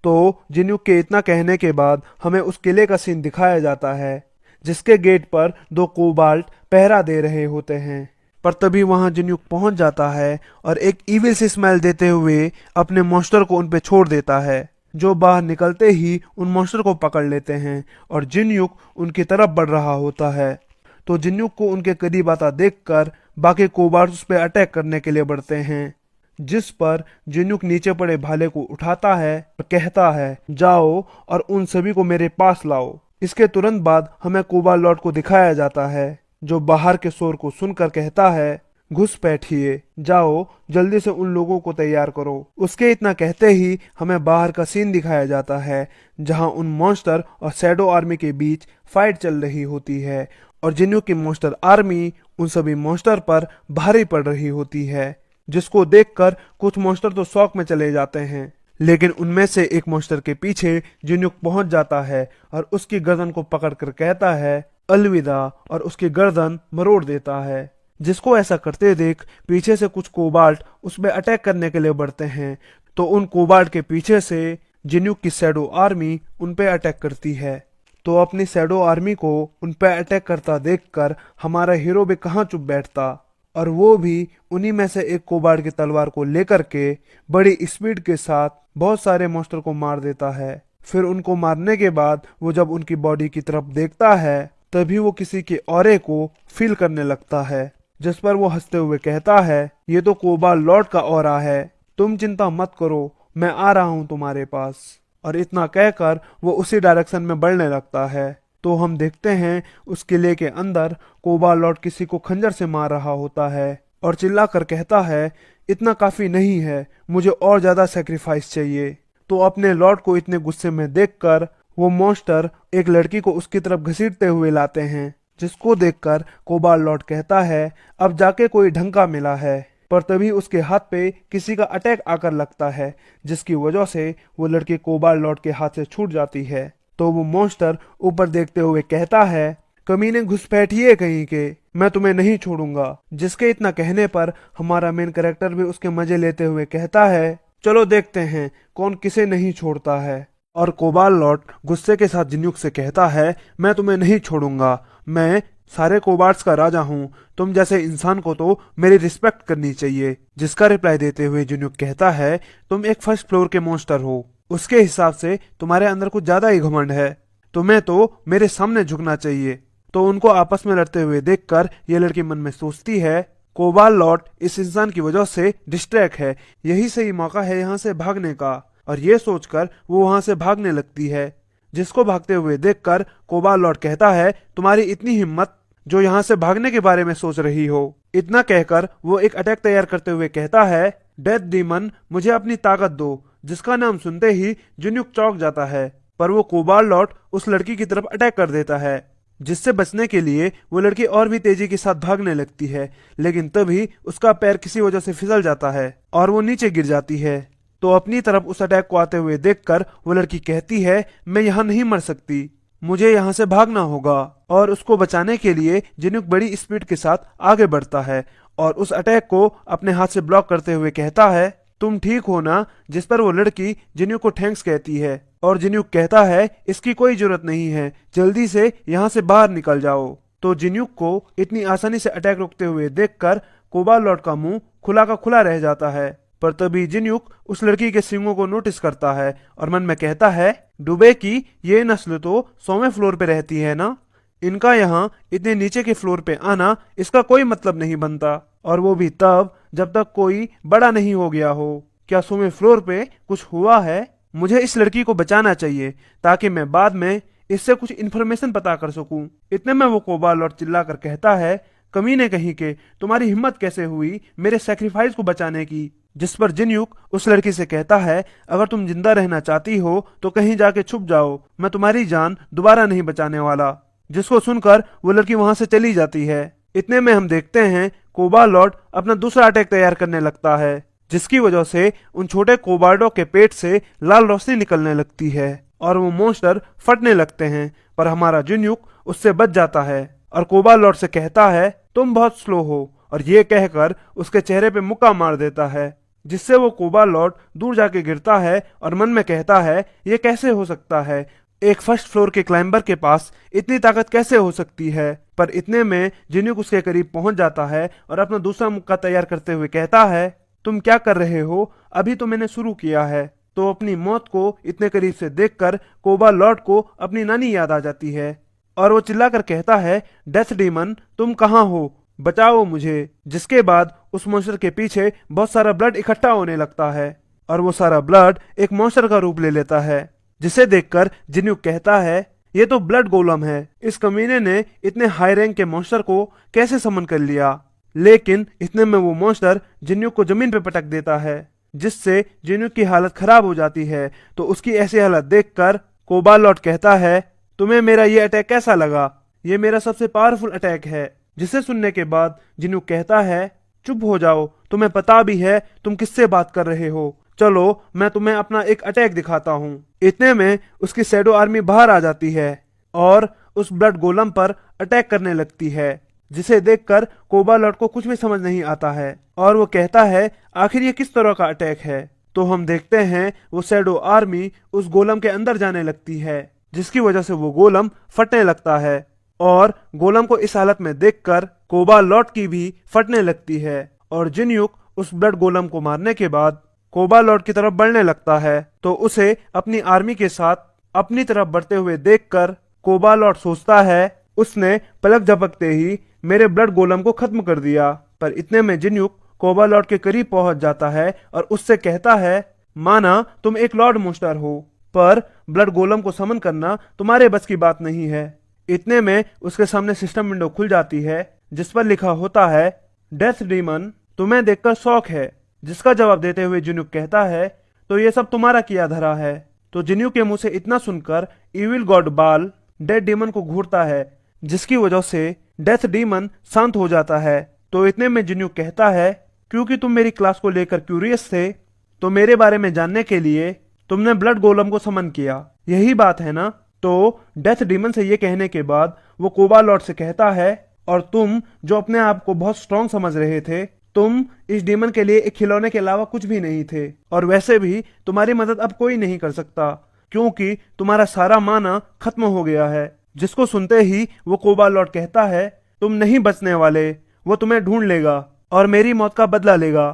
तो जिन्हों के इतना कहने के बाद हमें उस किले का सीन दिखाया जाता है जिसके गेट पर दो कोबाल्ट पहरा दे रहे होते हैं। पर तभी वहां जिन्युक पहुंच जाता है और एक इविल सी स्मेल देते हुए अपने मॉन्स्टर को उन पे छोड़ देता है, जो बाहर निकलते ही उन मॉन्स्टर को पकड़ लेते हैं और जिन्युक उनकी तरफ बढ़ रहा होता है। तो जिन्युक को उनके करीब आता देखकर बाकी कोबार्ड्स उस पर अटैक करने के लिए बढ़ते हैं, जिस पर जिन्युक नीचे पड़े भाले को उठाता है और कहता है जाओ और उन सभी को मेरे पास लाओ। इसके तुरंत बाद हमें कोबाल लॉर्ड को दिखाया जाता है जो बाहर के शोर को सुनकर कहता है घुस बैठिए, जाओ जल्दी से उन लोगों को तैयार करो। उसके इतना कहते ही हमें बाहर का सीन दिखाया जाता है जहां उन मॉन्स्टर और शैडो आर्मी के बीच फाइट चल रही होती है और जिन्हों की मॉन्स्टर आर्मी उन सभी मॉन्स्टर पर भारी पड़ रही होती है, जिसको देखकर कुछ मॉन्स्टर तो शॉक में चले जाते हैं। लेकिन उनमें से एक मॉन्स्टर के पीछे जिन्युक पहुंच जाता है और उसकी गर्दन को पकड़कर कहता है अलविदा और उसकी गर्दन मरोड़ देता है। जिसको ऐसा करते देख पीछे से कुछ कोबाल्ट उसमें अटैक करने के लिए बढ़ते हैं, तो उन कोबाल्ट के पीछे से जिन्युक की शैडो आर्मी उन पे अटैक करती है। तो अपनी शैडो आर्मी को उन पे अटैक करता देखकर हमारा हीरो भी कहाँ चुप बैठता, और वो भी उन्हीं में से एक कोबाल्ट की तलवार को लेकर के बड़ी स्पीड के साथ बहुत सारे मॉन्स्टर को मार देता है। फिर उनको मारने के बाद वो जब उनकी बॉडी की तरफ देखता है तभी वो किसी के ऑरे को फील करने लगता है, जिस पर वो हंसते हुए कहता है ये तो कोबाल लॉर्ड का ऑरा है, तुम चिंता मत करो मैं आ रहा हूं तुम्हारे पास। और इतना कहकर वो उसी डायरेक्शन में बढ़ने लगता है। तो हम देखते हैं उस किले के अंदर कोबाल लॉर्ड किसी को खंजर से मार रहा होता है और चिल्लाकर कहता है इतना काफी नहीं है, मुझे और ज्यादा सेक्रीफाइस चाहिए। तो अपने लॉर्ड को इतने गुस्से में देखकर वो मॉन्स्टर एक लड़की को उसकी तरफ घसीटते हुए लाते हैं, जिसको देखकर कोबाल लॉर्ड कहता है अब जाके कोई ढंग का मिला है। पर तभी उसके हाथ पे किसी का अटैक आकर लगता है, जिसकी वजह से वो लड़की कोबाल लॉर्ड के हाथ से छूट जाती है। तो वो मॉन्स्टर ऊपर देखते हुए कहता है कमीने घुसपैठिए कहीं के, मैं तुम्हें नहीं छोड़ूंगा। जिसके इतना कहने पर हमारा मेन कैरेक्टर भी उसके मजे लेते हुए कहता है चलो देखते हैं कौन किसे नहीं छोड़ता है। और कोबाल लॉर्ड गुस्से के साथ जिन्युक से कहता है मैं तुम्हें नहीं छोड़ूंगा, मैं सारे कोबार्ड्स का राजा हूँ, तुम जैसे इंसान को तो मेरी रिस्पेक्ट करनी चाहिए। जिसका रिप्लाई देते हुए जिन्युक कहता है तुम एक फर्स्ट फ्लोर के मॉन्स्टर हो, उसके हिसाब से तुम्हारे अंदर कुछ ज्यादा ही घमंड है, तुम्हें तो मेरे सामने झुकना चाहिए। तो उनको आपस में लड़ते हुए देखकर ये लड़की मन में सोचती है कोबाल लॉर्ड इस इंसान की वजह से डिस्ट्रैक्ट है, यही सही मौका है यहाँ से भागने का। और ये सोचकर वो वहां से भागने लगती है। जिसको भागते हुए देखकर कोबाल लॉर्ड कहता है तुम्हारी इतनी हिम्मत जो यहाँ से भागने के बारे में सोच रही हो। इतना कहकर वो एक अटैक तैयार करते हुए कहता है डेथ डीमन मुझे अपनी ताकत दो। जिसका नाम सुनते ही जिन्युक चौंक जाता है, पर वो कोबाल लॉर्ड उस लड़की की तरफ अटैक कर देता है, जिससे बचने के लिए वो लड़की और भी तेजी के साथ भागने लगती है। लेकिन तभी उसका पैर किसी वजह से फिसल जाता है और वो नीचे गिर जाती है। तो अपनी तरफ उस अटैक को आते हुए देखकर वो लड़की कहती है मैं यहाँ नहीं मर सकती, मुझे यहाँ से भागना होगा। और उसको बचाने के लिए जिन्युक बड़ी स्पीड के साथ आगे बढ़ता है और उस अटैक को अपने हाथ से ब्लॉक करते हुए कहता है तुम ठीक हो ना। जिस पर वो लड़की जिन्युक को थैंक्स कहती है और जिन्युक कहता है इसकी कोई जरूरत नहीं है, जल्दी से यहाँ से बाहर निकल जाओ। तो जिन्युक को इतनी आसानी से अटैक रोकते हुए देखकर कोबाल लॉर्ड का मुंह खुला का खुला रह जाता है, पर तभी जिन्युक उस लड़की के सींगों को नोटिस करता है और मन में कहता है, डुबे की ये नस्ल तो 100वें फ्लोर पे रहती है ना, इनका यहाँ इतने नीचे के फ्लोर पे आना इसका कोई मतलब नहीं बनता, और वो भी तब जब तक कोई बड़ा नहीं हो गया हो। क्या 100वें फ्लोर पे कुछ हुआ है? मुझे इस लड़की को बचाना चाहिए ताकि मैं बाद में इससे कुछ इन्फॉर्मेशन पता कर सकूं। इतने में वो कोबालॉट चिल्ला कर कहता है, कमीने कहीं के, तुम्हारी हिम्मत कैसे हुई मेरे सैक्रिफाइस को बचाने की? जिस पर जिन्युक उस लड़की से कहता है, अगर तुम जिंदा रहना चाहती हो तो कहीं जाके छुप जाओ, मैं तुम्हारी जान दोबारा नहीं बचाने वाला। जिसको सुनकर वो लड़की वहां से चली जाती है। इतने में हम देखते हैं कोबालॉट अपना दूसरा अटैक तैयार करने लगता है, जिसकी वजह से उन छोटे कोबार्डों के पेट से लाल रोशनी निकलने लगती है और वो मॉन्स्टर फटने लगते हैं, पर हमारा जिन्युक उससे बच जाता है और कोबालॉट से कहता है, तुम बहुत स्लो हो, और ये कहकर उसके चेहरे पे मुक्का मार देता है, जिससे वो कोबालॉट दूर जाके गिरता है और मन में कहता है, ये कैसे हो सकता है, एक फर्स्ट फ्लोर के क्लाइंबर के पास इतनी ताकत कैसे हो सकती है? पर इतने में जिन्युक उसके करीब पहुंच जाता है और अपना दूसरा मुक्का तैयार करते हुए कहता है, तुम क्या कर रहे हो? अभी तो मैंने शुरू किया है। तो अपनी मौत को इतने करीब से देखकर कोबालॉट को अपनी नानी याद आ जाती है और वो चिल्लाकर कहता है, डेथ डीमन तुम कहाँ हो, बचाओ मुझे। जिसके बाद उस मॉन्स्टर के पीछे बहुत सारा ब्लड इकट्ठा होने लगता है और वो सारा ब्लड एक मॉन्स्टर का रूप ले लेता है, जिसे देखकर जिन्युक कहता है, ये तो ब्लड गोलम है, इस कमीने ने इतने हाई रैंक के मॉन्स्टर को कैसे समन कर लिया। लेकिन इतने में वो मॉन्स्टर जिन्युक को जमीन पे पटक देता है, जिससे जिन्युक की हालत खराब हो जाती है। तो उसकी ऐसी हालत देखकर कोबालॉट कहता है, तुम्हें मेरा ये अटैक कैसा लगा? ये मेरा सबसे पावरफुल अटैक है। जिसे सुनने के बाद जिन्युक कहता है, चुप हो जाओ, तुम्हें पता भी है तुम किससे बात कर रहे हो, चलो मैं तुम्हें अपना एक अटैक दिखाता हूँ। इतने में उसकी शैडो आर्मी बाहर आ जाती है और उस ब्लड गोलम पर अटैक करने लगती है, जिसे देखकर कोबालॉट को कुछ भी समझ नहीं आता है और वो कहता है, आखिर ये किस तरह का अटैक है? तो हम देखते हैं वो शैडो आर्मी उस गोलम के अंदर जाने लगती है, जिसकी वजह से वो गोलम फटने लगता है और गोलम को इस हालत में देखकर कोबालॉट की भी फटने लगती है और जिन्युक उस ब्लड गोलम को मारने के बाद कोबालॉट की तरफ बढ़ने लगता है। तो उसे अपनी आर्मी के साथ अपनी तरफ बढ़ते हुए देखकर कोबालॉट सोचता है, उसने पलक झपकते ही मेरे ब्लड गोलम को खत्म कर दिया। पर इतने में जिन्युक कोबालॉट के करीब पहुंच जाता है और उससे कहता है, माना तुम एक लॉर्ड मॉन्स्टर हो, पर ब्लड गोलम को समन करना तुम्हारे बस की बात नहीं है। इतने में उसके सामने सिस्टम विंडो खुल जाती है, जिस पर लिखा होता है, डेथ डीमन तुम्हें देखकर शौक है। जिसका जवाब देते हुए जिन्युक कहता है, तो ये सब तुम्हारा किया धरा है। तो जिन्युक के मुंह से इतना सुनकर इविल गॉड बाल डेथ डीमन को घूरता है, जिसकी वजह से डेथ डीमन शांत हो जाता है। तो इतने में जिन्युक कहता है, क्योंकि तुम मेरी क्लास को लेकर क्यूरियस थे, तो मेरे बारे में जानने के लिए तुमने ब्लड गोलम को समन किया, यही बात है ना? तो डेथ डीमन से ये कहने के बाद वो कोबालॉट से कहता है, और तुम जो अपने आप को बहुत स्ट्रांग समझ रहे थे, तुम इस डीमन के लिए एक खिलौने के अलावा कुछ भी नहीं थे, और वैसे भी तुम्हारी मदद अब कोई नहीं कर सकता, क्योंकि तुम्हारा सारा माना खत्म हो गया है। जिसको सुनते ही वो कोबालॉट कहता है, तुम नहीं बचने वाले, वो तुम्हें ढूंढ लेगा और मेरी मौत का बदला लेगा।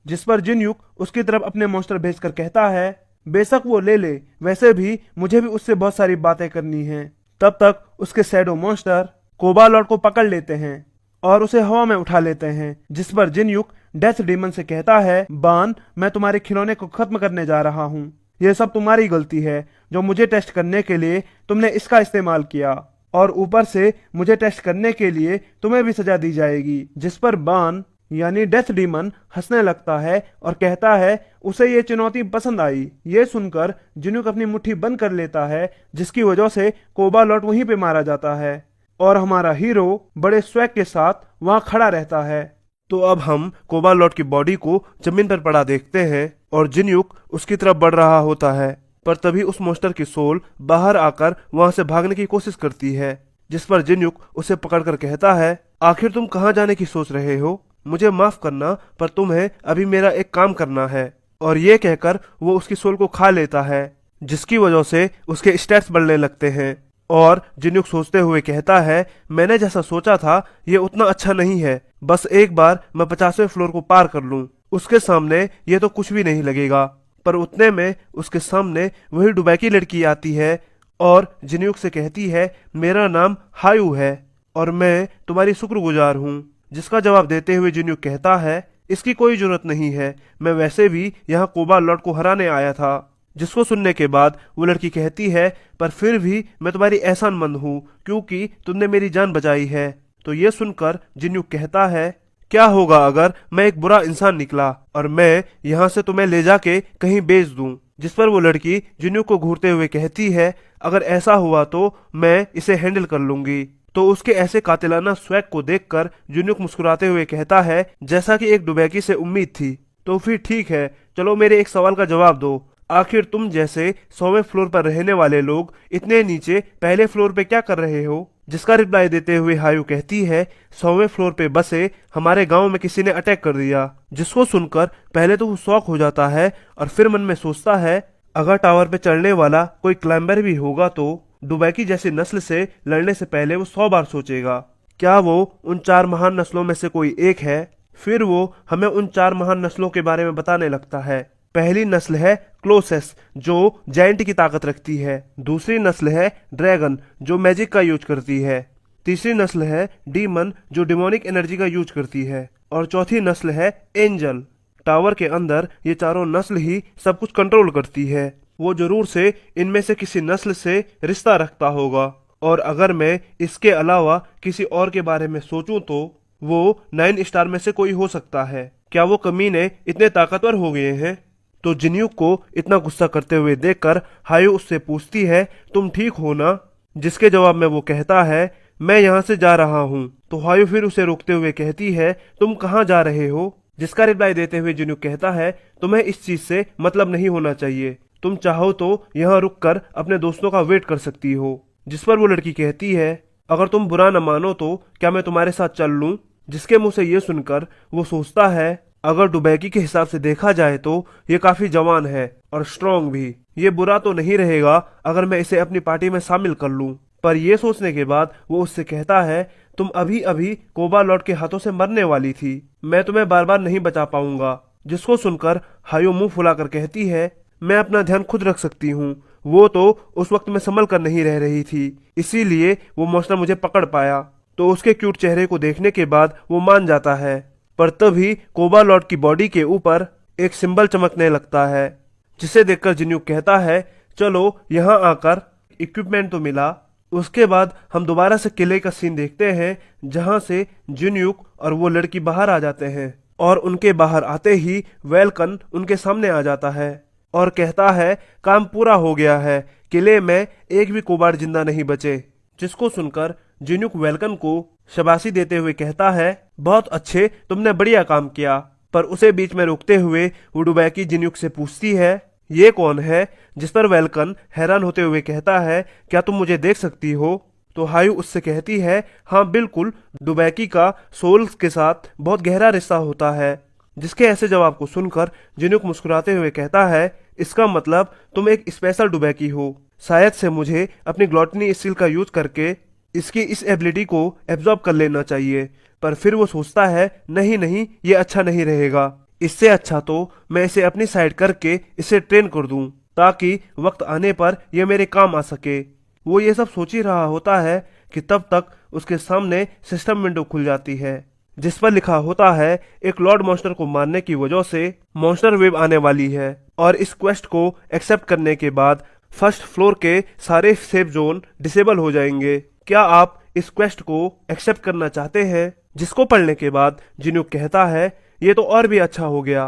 जिस पर जिन्युक उसकी तरफ अपने मॉन्स्टर भेजकर कहता है, बेशक वो ले ले, वैसे भी मुझे भी उससे बहुत सारी बातें करनी हैं। तब तक उसके शैडो मॉन्स्टर कोबालॉट को पकड़ लेते हैं और उसे हवा में उठा लेते हैं। जिस पर जिन्युक डेथ डीमन से कहता है, बान मैं तुम्हारे खिलौने को खत्म करने जा रहा हूँ, यह सब तुम्हारी गलती है, जो मुझे टेस्ट करने के लिए तुमने इसका इस्तेमाल किया, और ऊपर से मुझे टेस्ट करने के लिए तुम्हें भी सजा दी जाएगी। जिस पर बान यानी डेथ डीमन हंसने लगता है और कहता है उसे ये चुनौती पसंद आई। ये सुनकर जिन्युक अपनी मुट्ठी बंद कर लेता है, जिसकी वजह से कोबालॉट वहीं पे मारा जाता है और हमारा हीरो बड़े स्वैग के साथ वहां खड़ा रहता है। तो अब हम कोबालॉट की बॉडी को जमीन पर पड़ा देखते हैं और जिन्युक उसकी तरफ बढ़ रहा होता है, पर तभी उस मॉन्स्टर की सोल बाहर आकर वहां से भागने की कोशिश करती है। जिस पर जिन्युक उसे पकड़कर कहता है, आखिर तुम कहाँ जाने की सोच रहे हो? मुझे माफ करना, पर तुम्हें अभी मेरा एक काम करना है। और ये कहकर वो उसकी सोल को खा लेता है, जिसकी वजह से उसके स्टैट्स बढ़ने लगते हैं। और जिन्युक सोचते हुए कहता है, मैंने जैसा सोचा था ये उतना अच्छा नहीं है, बस एक बार मैं 50वें फ्लोर को पार कर लूं उसके सामने ये तो कुछ भी नहीं लगेगा। पर उतने में उसके सामने वही डुबैकी लड़की आती है और जिन्यूक से कहती है, मेरा नाम हायू है और मैं तुम्हारी शुक्रगुजार हूँ। जिसका जवाब देते हुए जिन्यूक कहता है, इसकी कोई जरूरत नहीं है, मैं वैसे भी यहाँ कोबा लॉर्ड को हराने आया था। जिसको सुनने के बाद वो लड़की कहती है, पर फिर भी मैं तुम्हारी एहसानमंद हूँ क्योंकि तुमने मेरी जान बचाई है। तो ये सुनकर जिन्यूक कहता है, क्या होगा अगर मैं एक बुरा इंसान निकला और मैं यहाँ से तुम्हें ले जाके कहीं बेच दूं। जिस पर वो लड़की जिन्यूक को घूरते हुए कहती है, अगर ऐसा हुआ तो मैं इसे हैंडल कर लूंगी। तो उसके ऐसे कातिलाना स्वैग को देखकर जिन्यूक मुस्कुराते हुए कहता है, जैसा कि एक डुबैकी से उम्मीद थी। तो फिर ठीक है, चलो मेरे एक सवाल का जवाब दो। आखिर तुम जैसे 100वें फ्लोर पर रहने वाले लोग इतने नीचे पहले फ्लोर पे क्या कर रहे हो? जिसका रिप्लाई देते हुए हायू कहती है, 100वें फ्लोर पे बसे हमारे गांव में किसी ने अटैक कर दिया। जिसको सुनकर पहले तो वो शॉक हो जाता है और फिर मन में सोचता है, अगर टावर पे चढ़ने वाला कोई क्लाइंबर भी होगा तो डुबैकी जैसी नस्ल से लड़ने से पहले वो 100 बार सोचेगा। क्या वो उन 4 महान नस्लों में से कोई एक है? फिर वो हमें उन 4 महान नस्लों के बारे में बताने लगता है। पहली नस्ल है क्लोसेस, जो जायंट की ताकत रखती है। दूसरी नस्ल है ड्रैगन, जो मैजिक का यूज करती है। तीसरी नस्ल है डीमन, जो डिमोनिक एनर्जी का यूज करती है। और चौथी नस्ल है एंजल। टावर के अंदर ये चारों नस्ल ही सब कुछ कंट्रोल करती है। वो जरूर से इनमें से किसी नस्ल से रिश्ता रखता होगा। और अगर मैं इसके अलावा किसी और के बारे में सोचूं तो वो 9 स्टार में से कोई हो सकता है। क्या वो कमीने इतने ताकतवर हो गए हैं? तो जिन्यूक को इतना गुस्सा करते हुए देखकर हायू उससे पूछती है, तुम ठीक हो ना? जिसके जवाब में वो कहता है, मैं यहाँ से जा रहा हूँ। तो हायू फिर उसे रोकते हुए कहती है, तुम कहाँ जा रहे हो? जिसका रिप्लाई देते हुए जिन्यूक कहता है, तुम्हें इस चीज से मतलब नहीं होना चाहिए। तुम चाहो तो यहाँ रुककर अपने दोस्तों का वेट कर सकती हो। जिस पर वो लड़की कहती है, अगर तुम बुरा न मानो तो क्या मैं तुम्हारे साथ चल लूं? जिसके मुंह से ये सुनकर वो सोचता है, अगर डुबैकी के हिसाब से देखा जाए तो ये काफी जवान है और स्ट्रांग भी। ये बुरा तो नहीं रहेगा अगर मैं इसे अपनी पार्टी में शामिल कर लूं। पर ये सोचने के बाद वो उससे कहता है, तुम अभी अभी कोबा लॉर्ड के हाथों से मरने वाली थी, मैं तुम्हें बार बार नहीं बचा पाऊंगा। जिसको सुनकर हायो मुंह फुलाकर कहती है, मैं अपना ध्यान खुद रख सकती हूँ। वो तो उस वक्त में संभल कर नहीं रह रही थी, इसीलिए वो मॉन्स्टर मुझे पकड़ पाया। तो उसके क्यूट चेहरे को देखने के बाद वो मान जाता है। पर तभी कोबा लॉर्ड की बॉडी के ऊपर एक सिंबल चमकने लगता है, जिसे देखकर जिन्यूक कहता है, चलो यहाँ आकर इक्विपमेंट तो मिला। उसके बाद हम दोबारा से किले का सीन देखते हैं, जहाँ से जिन्यूक और वो लड़की बाहर आ जाते हैं। और उनके बाहर आते ही वेलकन उनके सामने आ जाता है और कहता है, काम पूरा हो गया है, किले में एक भी कोबाड़ जिंदा नहीं बचे। जिसको सुनकर जिन्यूक वेलकन को शाबाशी देते हुए कहता है, बहुत अच्छे, तुमने बढ़िया काम किया। पर उसे बीच में रोकते हुए वो डुबैकी जिन्यूक से पूछती है, ये कौन है? जिस पर वेलकन हैरान होते हुए कहता है, क्या तुम मुझे देख सकती हो? तो हायू उससे कहती है, हाँ बिल्कुल, डुबैकी का सोल्स के साथ बहुत गहरा रिश्ता होता है। जिसके ऐसे जवाब को सुनकर जिन्यूक मुस्कुराते हुए कहता है, इसका मतलब तुम एक स्पेशल डुबैकी हो। शायद से मुझे अपनी ग्लॉटनी स्किल का यूज करके इसकी इस एबिलिटी को एब्जॉर्ब कर लेना चाहिए। पर फिर वो सोचता है, नहीं नहीं, ये अच्छा नहीं रहेगा। इससे अच्छा तो मैं इसे अपनी साइड करके इसे ट्रेन कर दूं, ताकि वक्त आने पर यह मेरे काम आ सके। वो ये सब सोच ही रहा होता है कि तब तक उसके सामने सिस्टम विंडो खुल जाती है, जिस पर लिखा होता है, एक लॉर्ड मॉन्स्टर को मारने की वजह से मॉन्स्टर वेव आने वाली है और इस क्वेस्ट को एक्सेप्ट करने के बाद फर्स्ट फ्लोर के सारे सेफ जोन डिसेबल हो जाएंगे। क्या आप इस क्वेस्ट को एक्सेप्ट करना चाहते हैं? जिसको पढ़ने के बाद जिन्यूक कहता है, ये तो और भी अच्छा हो गया।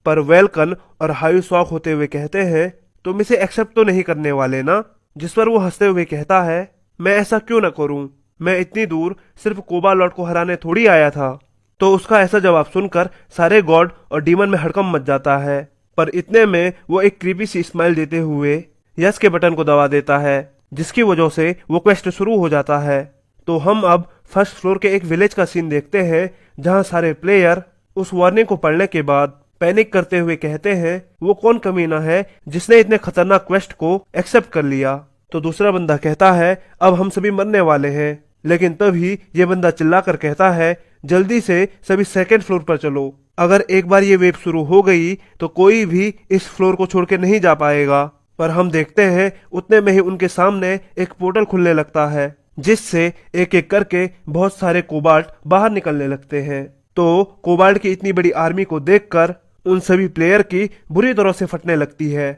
पर वेलकन और हायू शॉक होते हुए कहते हैं, तुम इसे एक्सेप्ट तो नहीं करने वाले ना? जिस पर वो हंसते हुए कहता है, मैं ऐसा क्यों ना करूं, मैं इतनी दूर सिर्फ कोबा लॉर्ड को हराने थोड़ी आया था। तो उसका ऐसा जवाब सुनकर सारे गॉड और डीमन में हड़कंप मच जाता है। पर इतने में वो एक क्रीपी सी स्माइल देते हुए यस के बटन को दबा देता है, जिसकी वजह से वो क्वेस्ट शुरू हो जाता है। तो हम अब फर्स्ट फ्लोर के एक विलेज का सीन देखते हैं, जहां सारे प्लेयर उस वार्निंग को पढ़ने के बाद पैनिक करते हुए कहते हैं, वो कौन कमीना है जिसने इतने खतरनाक क्वेस्ट को एक्सेप्ट कर लिया। तो दूसरा बंदा कहता है, अब हम सभी मरने वाले हैं। लेकिन तभी ये बंदा चिल्लाकर कहता है, जल्दी से सभी सेकंड फ्लोर पर चलो, अगर एक बार ये वेव शुरू हो गई तो कोई भी इस फ्लोर को छोड़ के नहीं जा पाएगा। पर हम देखते हैं उतने में ही उनके सामने एक पोर्टल खुलने लगता है, जिससे एक एक करके बहुत सारे कोबाल्ट बाहर निकलने लगते हैं। तो कोबाल्ट की इतनी बड़ी आर्मी को देखकर उन सभी प्लेयर की बुरी तरह से फटने लगती है।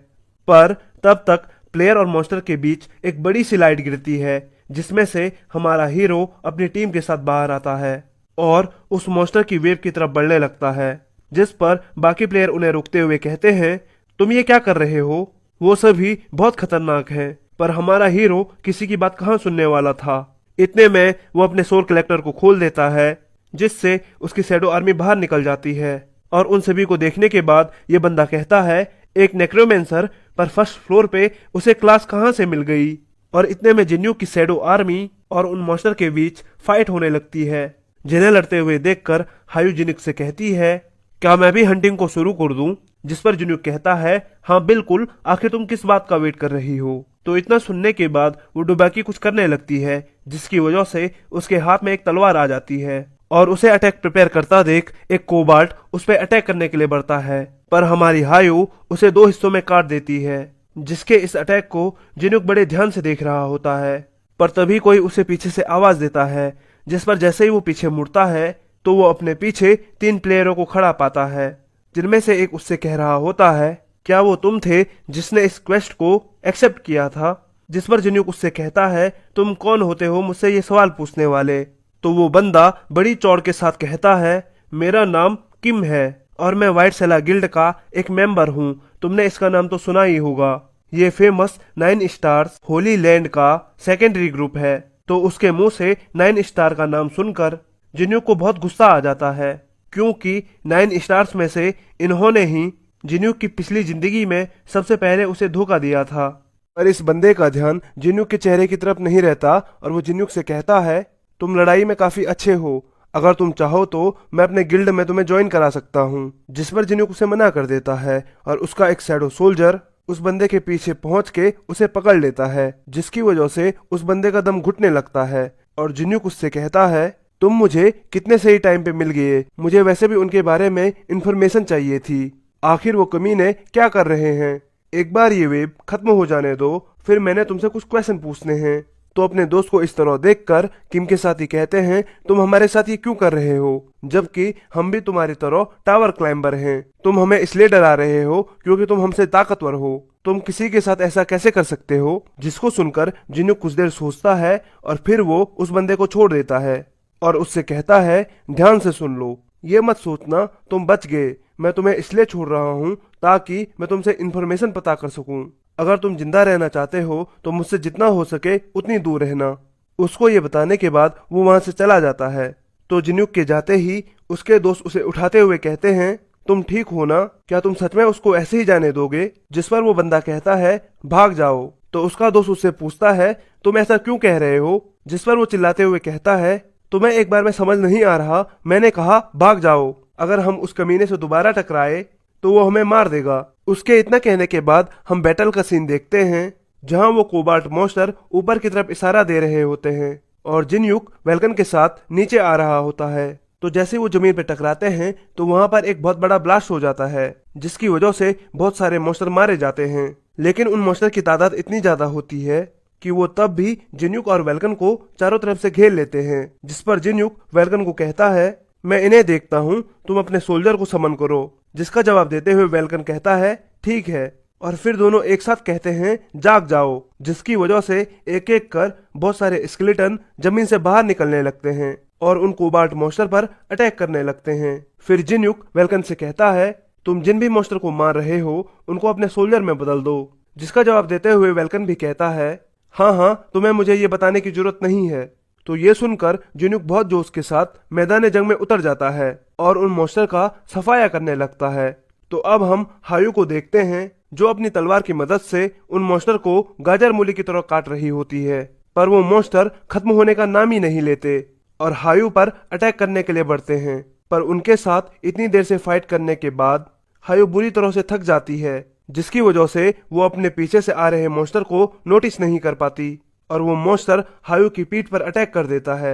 पर तब तक प्लेयर और मॉन्स्टर के बीच एक बड़ी सी लाइट गिरती है, जिसमें से हमारा हीरो अपनी टीम के साथ बाहर आता है और उस मॉन्स्टर की वेव की तरफ बढ़ने लगता है, जिस पर बाकी प्लेयर उन्हें रोकते हुए कहते हैं, तुम ये क्या कर रहे हो? वो सभी बहुत खतरनाक हैं। पर हमारा हीरो किसी की बात कहाँ सुनने वाला था। इतने में वो अपने सोल कलेक्टर को खोल देता है, जिससे उसकी शैडो आर्मी बाहर निकल जाती है। और उन सभी को देखने के बाद ये बंदा कहता है, एक नेक्रोमेंसर, पर फर्स्ट फ्लोर पे उसे क्लास कहाँ से मिल गई? और इतने में जिन्यू की शैडो आर्मी और उन मॉन्स्टर के बीच फाइट होने लगती है, जिन्हें लड़ते हुए देखकर हायू जिन्यूक से कहती है, क्या मैं भी हंटिंग को शुरू कर दूं? जिस पर जिन्यूक कहता है, हाँ बिल्कुल, आखिर तुम किस बात का वेट कर रही हो? तो इतना सुनने के बाद वो डुबाकी कुछ करने लगती है, जिसकी वजह से उसके हाथ में एक तलवार आ जाती है और उसे अटैक प्रिपेयर करता देख एक कोबाल्ट उस पर अटैक करने के लिए बढ़ता है। पर हमारी हायू उसे दो हिस्सों में काट देती है, जिसके इस अटैक को जिन्यूक बड़े ध्यान से देख रहा होता है। पर तभी कोई उसे पीछे से आवाज देता है, जिस पर जैसे ही वो पीछे मुड़ता है तो वो अपने पीछे 3 प्लेयरों को खड़ा पाता है, जिनमें से एक उससे कह रहा होता है, क्या वो तुम थे जिसने इस क्वेस्ट को एक्सेप्ट किया था? जिस पर जिन्यूक उससे कहता है, तुम कौन होते हो मुझसे ये सवाल पूछने वाले? तो वो बंदा बड़ी चौड़ के साथ कहता है, मेरा नाम किम है और मैं व्हाइट सेला गिल्ड का एक मेंबर हूँ। तुमने इसका नाम तो सुना ही होगा। ये फेमस 9 स्टार्स होली लैंड का सेकेंडरी ग्रुप है। तो उसके मुंह से 9 स्टार का नाम सुनकर जिन्यूक को बहुत गुस्सा आ जाता है, क्योंकि 9 स्टार्स में से इन्होंने ही जिन्यूक की पिछली जिंदगी में सबसे पहले उसे धोखा दिया था। पर इस बंदे का ध्यान जिन्यूक के चेहरे की तरफ नहीं रहता और वो जिन्यूक से कहता है, तुम लड़ाई में काफी अच्छे हो, अगर तुम चाहो तो मैं अपने गिल्ड में तुम्हें ज्वाइन करा सकता हूँ। जिस पर जिन्यूक उसे मना कर देता है और उसका एक शैडो सोल्जर उस बंदे के पीछे पहुंच के उसे पकड़ लेता है, जिसकी वजह से उस बंदे का दम घुटने लगता है। और जिन्यूक उससे कहता है, तुम मुझे कितने सही टाइम पे मिल गए, मुझे वैसे भी उनके बारे में इंफॉर्मेशन चाहिए थी। आखिर वो कमीने क्या कर रहे हैं? एक बार ये वेव खत्म हो जाने दो, फिर मैंने तुमसे कुछ क्वेश्चन पूछने हैं। तो अपने दोस्त को इस तरह देखकर किम के साथी कहते हैं, तुम हमारे साथ ये क्यों कर रहे हो, जबकि हम भी तुम्हारी तरह टावर क्लाइंबर हैं। तुम हमें इसलिए डरा रहे हो क्योंकि तुम हमसे ताकतवर हो। तुम किसी के साथ ऐसा कैसे कर सकते हो? जिसको सुनकर जिन्हों कुछ देर सोचता है और फिर वो उस बंदे को छोड़ देता है और उससे कहता है, ध्यान से सुन लो, ये मत सोचना तुम बच गए। मैं तुम्हें इसलिए छोड़ रहा हूँ ताकि मैं तुमसे इन्फॉर्मेशन पता कर सकूं। अगर तुम जिंदा रहना चाहते हो तो मुझसे जितना हो सके उतनी दूर रहना। उसको ये बताने के बाद वो वहां से चला जाता है। तो जिन्यूक के जाते ही उसके दोस्त उसे उठाते हुए कहते हैं, तुम ठीक हो ना? क्या तुम सच में उसको ऐसे ही जाने दोगे? जिस पर वो बंदा कहता है, भाग जाओ। तो उसका दोस्त उससे पूछता है, तुम ऐसा क्यों कह रहे हो? जिस पर वो चिल्लाते हुए कहता है, तुम्हें एक बार में समझ नहीं आ रहा, मैंने कहा भाग जाओ। अगर हम उस कमीने से दोबारा टकराए तो वो हमें मार देगा। उसके इतना कहने के बाद हम बैटल का सीन देखते हैं, जहां वो कोबाल्ट मॉन्स्टर ऊपर की तरफ इशारा दे रहे होते हैं और जिन्यूक वेल्कन के साथ नीचे आ रहा होता है। तो जैसे वो जमीन पर टकराते हैं तो वहां पर एक बहुत बड़ा ब्लास्ट हो जाता है, जिसकी वजह से बहुत सारे मॉन्स्टर मारे जाते हैं। लेकिन उन मॉन्स्टर की तादाद इतनी ज्यादा होती है कि वो तब भी जिन्यूक और वेल्कन को चारों तरफ से घेर लेते हैं। जिस पर जिन्यूक वेल्कन को कहता है, मैं इन्हें देखता हूँ, तुम अपने सोल्जर को समन करो। जिसका जवाब देते हुए वेल्कन कहता है, ठीक है। और फिर दोनों एक साथ कहते हैं, जाग जाओ। जिसकी वजह से एक एक कर बहुत सारे स्केलेटन जमीन से बाहर निकलने लगते हैं और उन कोबाल्ट मॉन्स्टर पर अटैक करने लगते हैं। फिर जिन्यूक वेल्कन से कहता है, तुम जिन भी मॉन्स्टर को मार रहे हो उनको अपने सोल्जर में बदल दो। जिसका जवाब देते हुए वेल्कन भी कहता है, हाँ हाँ, तुम्हें मुझे ये बताने की जरूरत नहीं है। तो ये सुनकर जिन्यूक बहुत जोश के साथ मैदान जंग में उतर जाता है और उन मॉन्स्टर का सफाया करने लगता है। तो अब हम हायू को देखते हैं, जो अपनी तलवार की मदद से उन मॉन्स्टर को गाजर मूली की तरह काट रही होती है। पर वो मॉन्स्टर खत्म होने का नाम ही नहीं लेते और हायू पर अटैक करने के लिए बढ़ते हैं। पर उनके साथ इतनी देर से फाइट करने के बाद हायू बुरी तरह से थक जाती है, जिसकी वजह से वो अपने पीछे से आ रहे मॉन्स्टर को नोटिस नहीं कर पाती और वो मॉन्स्टर हायू की पीठ पर अटैक कर देता है,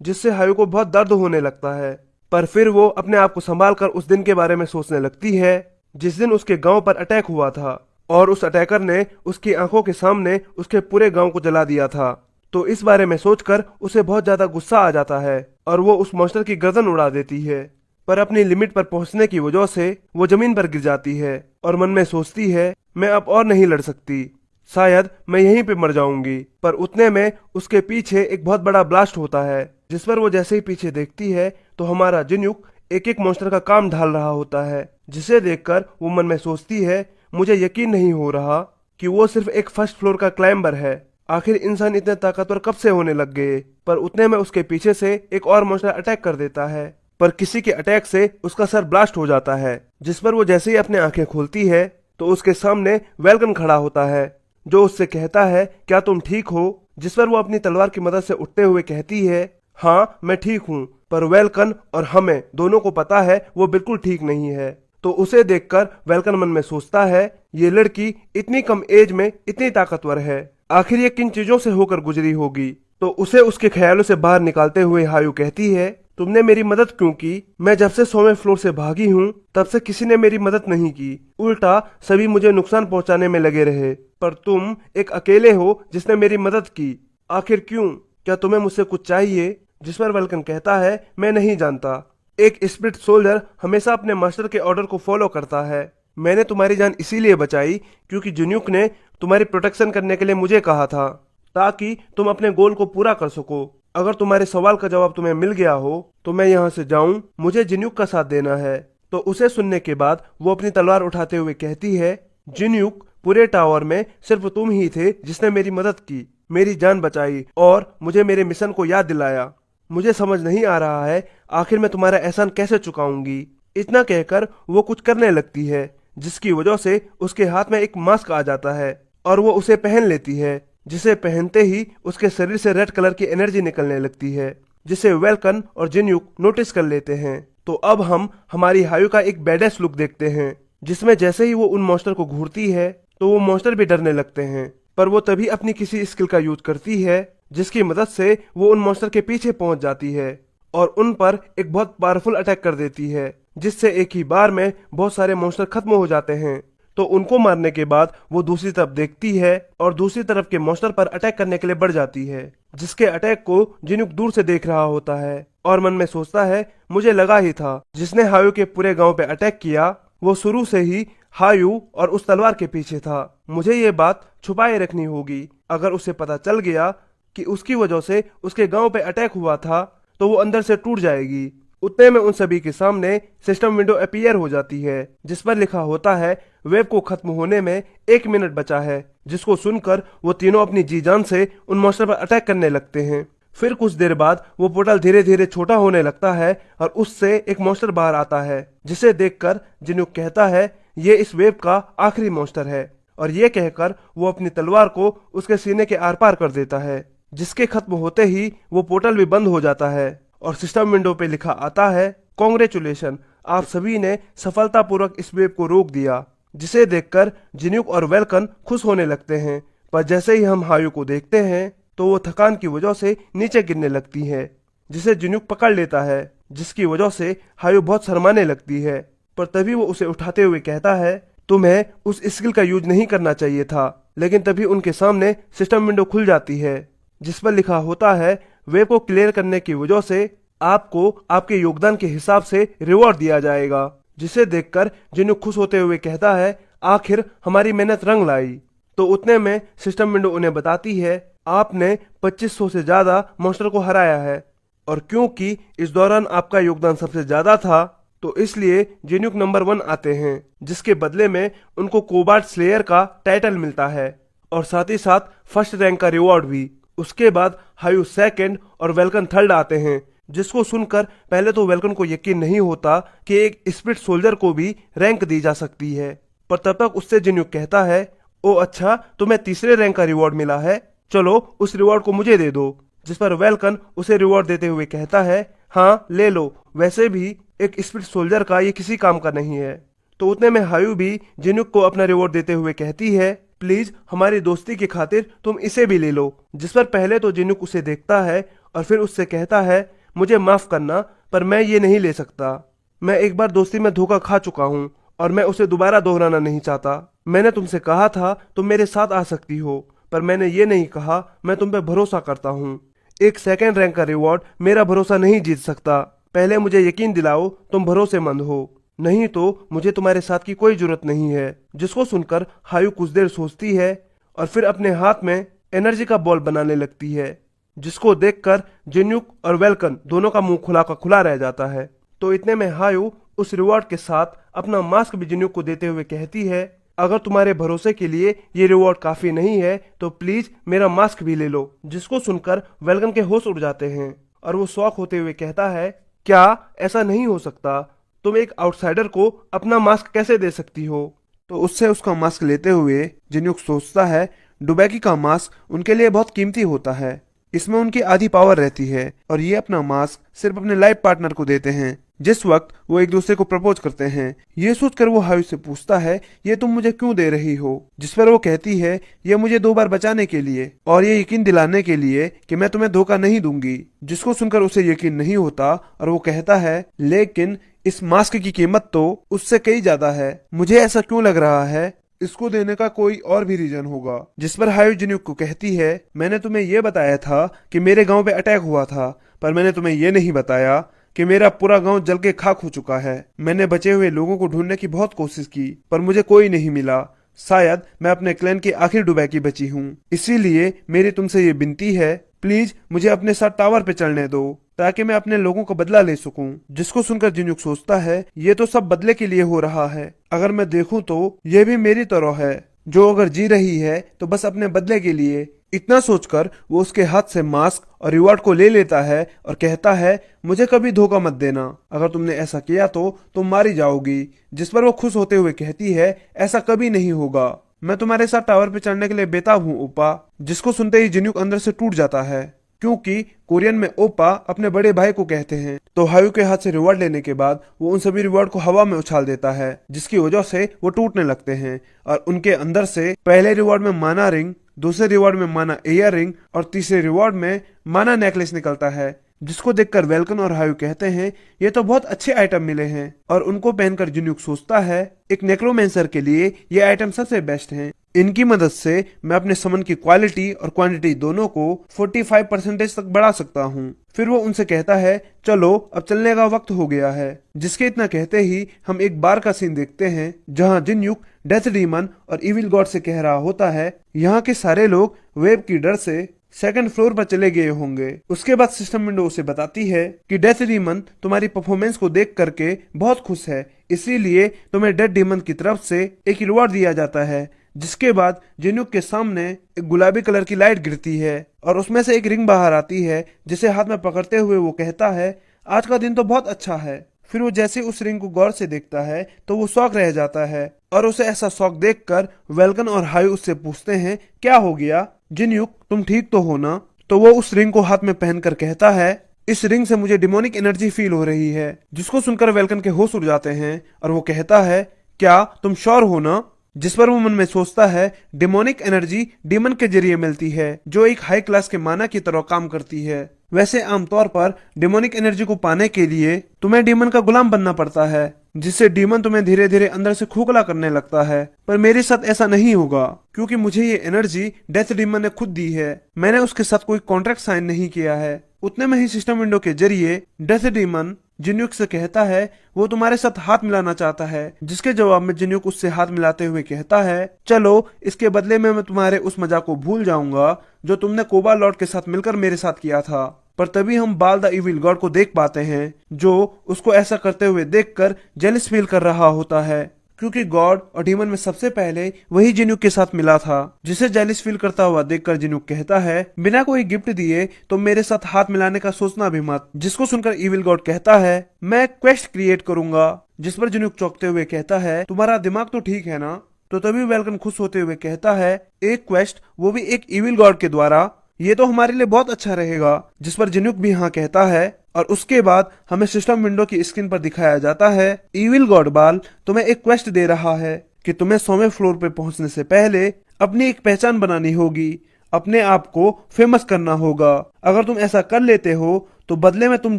जिससे हायू को बहुत दर्द होने लगता है। पर फिर वो अपने आप को संभाल कर उस दिन के बारे में सोचने लगती है जिस दिन उसके गांव पर अटैक हुआ था और उस अटैकर ने उसकी आंखों के सामने उसके पूरे गांव को जला दिया था। तो इस बारे में सोचकर उसे बहुत ज्यादा गुस्सा आ जाता है और वो उस मॉन्स्टर की गर्दन उड़ा देती है। पर अपनी लिमिट पर पहुंचने की वजह से वो जमीन पर गिर जाती है और मन में सोचती है मैं अब और नहीं लड़ सकती, शायद मैं यहीं पे मर जाऊंगी। पर उतने में उसके पीछे एक बहुत बड़ा ब्लास्ट होता है जिस पर वो जैसे ही पीछे देखती है तो हमारा जिन्युक एक एक मॉन्स्टर का काम ढाल रहा होता है, जिसे देखकर वो मन में सोचती है मुझे यकीन नहीं हो रहा कि वो सिर्फ एक फर्स्ट फ्लोर का क्लाइंबर है। आखिर इंसान इतने ताकतवर कब से होने लग गए। पर उतने में उसके पीछे से एक और मॉन्स्टर अटैक कर देता है, पर किसी के अटैक से उसका सर ब्लास्ट हो जाता है, जिस पर वो जैसे ही अपने आंखें खोलती है तो उसके सामने वेलकन खड़ा होता है जो उससे कहता है क्या तुम ठीक हो, जिस पर वो अपनी तलवार की मदद से उठते हुए कहती है हाँ मैं ठीक हूँ। पर वेलकन और हमें दोनों को पता है वो बिल्कुल ठीक नहीं है। तो उसे देखकर वेलकन मन में सोचता है ये लड़की इतनी कम एज में इतनी ताकतवर है, आखिर ये किन चीजों से होकर गुजरी होगी। तो उसे उसके ख्यालों से बाहर निकालते हुए हायु कहती है तुमने मेरी मदद क्यों की, मैं जब से 100वें फ्लोर से भागी हूँ तब से किसी ने मेरी मदद नहीं की, उल्टा सभी मुझे नुकसान पहुंचाने में लगे रहे, पर तुम एक अकेले हो जिसने मेरी मदद की, आखिर क्यों, क्या तुम्हें मुझसे कुछ चाहिए। जिस पर वेलकन कहता है मैं नहीं जानता, एक स्पिरिट सोल्जर हमेशा अपने मास्टर के ऑर्डर को फॉलो करता है, मैंने तुम्हारी जान इसीलिए बचाई क्योंकि जिन्युक ने तुम्हारी प्रोटेक्शन करने के लिए मुझे कहा था ताकि तुम अपने गोल को पूरा कर सको। अगर तुम्हारे सवाल का जवाब तुम्हें मिल गया हो तो मैं यहाँ से जाऊं, मुझे जिन्युक का साथ देना है। तो उसे सुनने के बाद वो अपनी तलवार उठाते हुए कहती है जिन्युक पूरे टावर में सिर्फ तुम ही थे जिसने मेरी मदद की, मेरी जान बचाई और मुझे मेरे मिशन को याद दिलाया, मुझे समझ नहीं आ रहा है आखिर मैं तुम्हारा एहसान कैसे चुकाऊंगी। इतना कहकर वो कुछ करने लगती है जिसकी वजह से उसके हाथ में एक मास्क आ जाता है और वो उसे पहन लेती है, जिसे पहनते ही उसके शरीर से रेड कलर की एनर्जी निकलने लगती है जिसे वेलकन और जिन्युक नोटिस कर लेते हैं। तो अब हम हमारी हायु का एक बैडेस लुक देखते हैं जिसमें जैसे ही वो उन मॉन्स्टर को घूरती है तो वो मॉन्स्टर भी डरने लगते हैं, पर वो तभी अपनी किसी स्किल का यूज करती है जिसकी मदद से वो उन मॉन्स्टर के पीछे पहुंच जाती है और उन पर एक बहुत पावरफुल अटैक कर देती है जिससे एक ही बार में बहुत सारे मॉन्स्टर खत्म हो जाते हैं। तो उनको मारने के बाद वो दूसरी तरफ देखती है और दूसरी तरफ के मॉन्स्टर पर अटैक करने के लिए बढ़ जाती है, जिसके अटैक को जिन्युक दूर से देख रहा होता है और मन में सोचता है मुझे लगा ही था जिसने हायु के पूरे गांव पे अटैक किया वो शुरू से ही हायु और उस तलवार के पीछे था, मुझे ये बात छुपाए रखनी होगी, अगर उसे पता चल गया कि उसकी वजह से उसके गांव पे अटैक हुआ था तो वो अंदर से टूट जाएगी। उतने में उन सभी के सामने सिस्टम विंडो अपीयर हो जाती है जिस पर लिखा होता है वेब को खत्म होने में 1 मिनट बचा है, जिसको सुनकर वो तीनों अपनी जी जान से उन मॉन्स्टर पर अटैक करने लगते हैं। फिर कुछ देर बाद वो पोर्टल धीरे धीरे छोटा होने लगता है और उससे एक मॉन्स्टर बाहर आता है जिसे देखकर जिन्युक कहता है ये इस वेब का आखिरी मॉन्स्टर है, और ये कहकर वो अपनी तलवार को उसके सीने के आर पार कर देता है, जिसके खत्म होते ही वो पोर्टल भी बंद हो जाता है और सिस्टम विंडो पे लिखा आता है कांग्रेचुलेशन, आप सभी ने सफलतापूर्वक इस वेब को रोक दिया। जिसे देखकर जिन्युक और वेलकन खुश होने लगते हैं, पर जैसे ही हम हायु को देखते हैं तो वो थकान की वजह से नीचे गिरने लगती है, जिसे जिन्युक पकड़ लेता है, जिसकी वजह से हायु बहुत शर्माने लगती है। पर तभी वो उसे उठाते हुए कहता है तुम्हें उस स्किल का यूज नहीं करना चाहिए था, लेकिन तभी उनके सामने सिस्टम विंडो खुल जाती है जिस पर लिखा होता है वेब को क्लियर करने की वजह से आपको आपके योगदान के हिसाब से रिवॉर्ड दिया जाएगा। जिसे देखकर जिन्युक खुश होते हुए कहता है आखिर हमारी मेहनत रंग लाई। तो उतने में सिस्टम विंडो उन्हें बताती है आपने 2500 से ज्यादा मॉन्स्टर को हराया है, और क्योंकि इस दौरान आपका योगदान सबसे ज्यादा था तो इसलिए जिन्युक नंबर 1 आते हैं, जिसके बदले में उनको कोबार्ड स्लेयर का टाइटल मिलता है और साथ ही साथ फर्स्ट रैंक का रिवॉर्ड भी। उसके बाद हायु सेकंड और वेलकन थर्ड आते हैं, जिसको सुनकर पहले तो वेलकन को यकीन नहीं होता कि एक स्पिरिट सोल्जर को भी रैंक दी जा सकती है, पर तब तक उससे जिन्युक कहता है ओ अच्छा तुम्हें तीसरे रैंक का रिवॉर्ड मिला है, चलो उस रिवॉर्ड को मुझे दे दो। जिस पर वेलकन उसे रिवॉर्ड देते हुए कहता है हाँ ले लो, वैसे भी एक स्पिरिट सोल्जर का ये किसी काम का नहीं है। तो उतने में हायु भी जिन्युक को अपना रिवॉर्ड देते हुए कहती है प्लीज हमारी दोस्ती की खातिर तुम इसे भी ले लो। जिस पर पहले तो जिन्युक उसे देखता है और फिर उससे कहता है मुझे माफ करना, पर मैं ये नहीं ले सकता। मैं एक बार दोस्ती में धोखा खा चुका हूँ और मैं उसे दोबारा दोहराना नहीं चाहता। मैंने तुमसे कहा था तुम मेरे साथ आ सकती हो, पर मैंने ये नहीं कहा मैं तुम पे भरोसा करता हूँ। एक सेकंड रैंक का रिवॉर्ड मेरा भरोसा नहीं जीत सकता। पहले मुझे यकीन दिलाओ तुम भरोसेमंद हो, नहीं तो मुझे तुम्हारे साथ की कोई जरूरत नहीं है। जिसको सुनकर हायु कुछ देर सोचती है और फिर अपने हाथ में एनर्जी का बॉल बनाने लगती है, जिसको देखकर जिन्युक और वेलकन दोनों का मुंह खुला का खुला रह जाता है। तो इतने में हायु उस रिवॉर्ड के साथ अपना मास्क भी जिन्युक को देते हुए कहती है, अगर तुम्हारे भरोसे के लिए ये रिवॉर्ड काफी नहीं है तो प्लीज मेरा मास्क भी ले लो। जिसको सुनकर वेलकन के होश उड़ जाते हैं और वो शौक होते हुए कहता है, क्या ऐसा नहीं हो सकता? तुम एक आउटसाइडर को अपना मास्क कैसे दे सकती हो? तो उससे उसका मास्क लेते हुए जिन्युक सोचता है, डुबैकी का मास्क उनके लिए बहुत कीमती होता है, इसमें उनकी आधी पावर रहती है और ये अपना मास्क सिर्फ अपने लाइफ पार्टनर को देते हैं जिस वक्त वो एक दूसरे को प्रपोज करते हैं। ये सोचकर वो हायु से पूछता है, ये तुम मुझे क्यों दे रही हो? जिस पर वो कहती है, ये मुझे 2 बार बचाने के लिए और ये यकीन दिलाने के लिए कि मैं तुम्हें धोखा नहीं दूंगी। जिसको सुनकर उसे यकीन नहीं होता और वो कहता है, लेकिन इस मास्क की कीमत तो उससे कई ज्यादा है। मुझे ऐसा क्यों लग रहा है इसको देने का कोई और भी रीजन होगा। जिस पर हायु जिन्युक को कहती है, मैंने तुम्हें ये बताया था कि मेरे गांव पे अटैक हुआ था, पर मैंने तुम्हें ये नहीं बताया कि मेरा पूरा गांव जल के खाक हो चुका है। मैंने बचे हुए लोगों को ढूंढने की बहुत कोशिश की पर मुझे कोई नहीं मिला। शायद मैं अपने क्लैन की आखिर डुबैकी बची हूँ, इसीलिए मेरी तुमसे ये विनती है, प्लीज मुझे अपने साथ टावर पे चलने दो ताकि मैं अपने लोगों का बदला ले सकूं। जिसको सुनकर जिन्युक सोचता है, ये तो सब बदले के लिए हो रहा है। अगर मैं देखूं तो ये भी मेरी तरह है, जो अगर जी रही है तो बस अपने बदले के लिए। इतना सोचकर वो उसके हाथ से मास्क और रिवॉर्ड को ले लेता है और कहता है, मुझे कभी धोखा मत देना, अगर तुमने ऐसा किया तो तुम मारी जाओगी। जिस पर वो खुश होते हुए कहती है, ऐसा कभी नहीं होगा, मैं तुम्हारे साथ टावर पे चढ़ने के लिए बेताब हूँ ओपा। जिसको सुनते ही जिन्युक अंदर से टूट जाता है, क्योंकि कोरियन में ओपा अपने बड़े भाई को कहते हैं। तो हायु के हाथ से रिवॉर्ड लेने के बाद वो उन सभी रिवॉर्ड को हवा में उछाल देता है, जिसकी वजह से वो टूटने लगते हैं और उनके अंदर से पहले रिवॉर्ड में माना रिंग, दूसरे रिवॉर्ड में माना ईयर रिंग और तीसरे रिवॉर्ड में माना नेकलेस निकलता है। जिसको देखकर वेलकन और हायु कहते हैं, ये तो बहुत अच्छे आइटम मिले हैं और उनको पहनकर जिन्युक सोचता है, एक नेक्रोमेंसर के लिए ये आइटम सबसे बेस्ट हैं। इनकी मदद से मैं अपने समन की क्वालिटी और क्वांटिटी दोनों को 45% तक बढ़ा सकता हूँ। फिर वो उनसे कहता है, चलो अब चलने का वक्त हो गया है। जिसके इतना कहते ही हम एक बार का सीन देखते हैं जहाँ जिन्युक डेथ डीमन और इविल गॉड से कह रहा होता है, यहाँ के सारे लोग वेब की डर से 2nd फ्लोर पर चले गए होंगे। उसके बाद सिस्टम विंडो उसे बताती है कि डेथ डीमन तुम्हारी परफॉर्मेंस को देख करके बहुत खुश है, इसीलिए तुम्हें डेथ डीमन की तरफ से एक रिवॉर्ड दिया जाता है। जिसके बाद जिन्युक के सामने एक गुलाबी कलर की लाइट गिरती है और उसमें से एक रिंग बाहर आती है, जिसे हाथ में पकड़ते हुए वो कहता है, आज का दिन तो बहुत अच्छा है। फिर वो जैसे उस रिंग को गौर से देखता है तो वो शॉक रह जाता है और उसे ऐसा शॉक देखकर वेलकन और हायु उससे पूछते हैं, क्या हो गया जिन्युक, तुम ठीक तो हो ना? तो वो उस रिंग को हाथ में पहनकर कहता है, इस रिंग से मुझे डिमोनिक एनर्जी फील हो रही है। जिसको सुनकर वेलकन के होश उड़ जाते हैं और वो कहता है, क्या तुम श्योर हो ना? जिस पर वो मन में सोचता है, डिमोनिक एनर्जी डीमन के जरिए मिलती है जो एक हाई क्लास के माना की तरह काम करती है। वैसे आमतौर पर डिमोनिक एनर्जी को पाने के लिए तुम्हें डीमन का गुलाम बनना पड़ता है, जिससे डीमन तुम्हें धीरे धीरे अंदर से खोखला करने लगता है। पर मेरे साथ ऐसा नहीं होगा, क्योंकि मुझे ये एनर्जी डेथ डीमन ने खुद दी है। मैंने उसके साथ कोई कॉन्ट्रैक्ट साइन नहीं किया है। उतने में ही सिस्टम विंडो के जरिए डेथ डीमन जिन्युक से कहता है, वो तुम्हारे साथ हाथ मिलाना चाहता है। जिसके जवाब में जिन्युक उससे हाथ मिलाते हुए कहता है, चलो इसके बदले में मैं तुम्हारे उस मजाक को भूल जाऊंगा जो तुमने कोबा लॉर्ड के साथ मिलकर मेरे साथ किया था। पर तभी हम बाल द इविल गॉड को देख पाते हैं, जो उसको ऐसा करते हुए देखकर जेलस फील कर रहा होता है, क्योंकि गॉड और डीमन में सबसे पहले वही जिन्युक के साथ मिला था। जिसे जेलिस फील करता हुआ देखकर जिन्युक कहता है, बिना कोई गिफ्ट दिए तो मेरे साथ हाथ मिलाने का सोचना भी मत। जिसको सुनकर इविल गॉड कहता है, मैं क्वेस्ट क्रिएट करूंगा। जिस पर जिन्युक चौंकते हुए कहता है, तुम्हारा दिमाग तो ठीक है ना? तो तभी वेलकन खुश होते हुए कहता है, एक क्वेस्ट, वो भी एक इविल गॉड के द्वारा, ये तो हमारे लिए बहुत अच्छा रहेगा। जिस पर जिन्युक भी हाँ कहता है और उसके बाद हमें सिस्टम विंडो की स्क्रीन पर दिखाया जाता है, इविल गॉड बाल तुम्हें एक क्वेस्ट दे रहा है कि तुम्हें 100वें फ्लोर पे पहुंचने से पहले अपनी एक पहचान बनानी होगी। अपने आप को फेमस करना होगा। अगर तुम ऐसा कर लेते हो तो बदले में तुम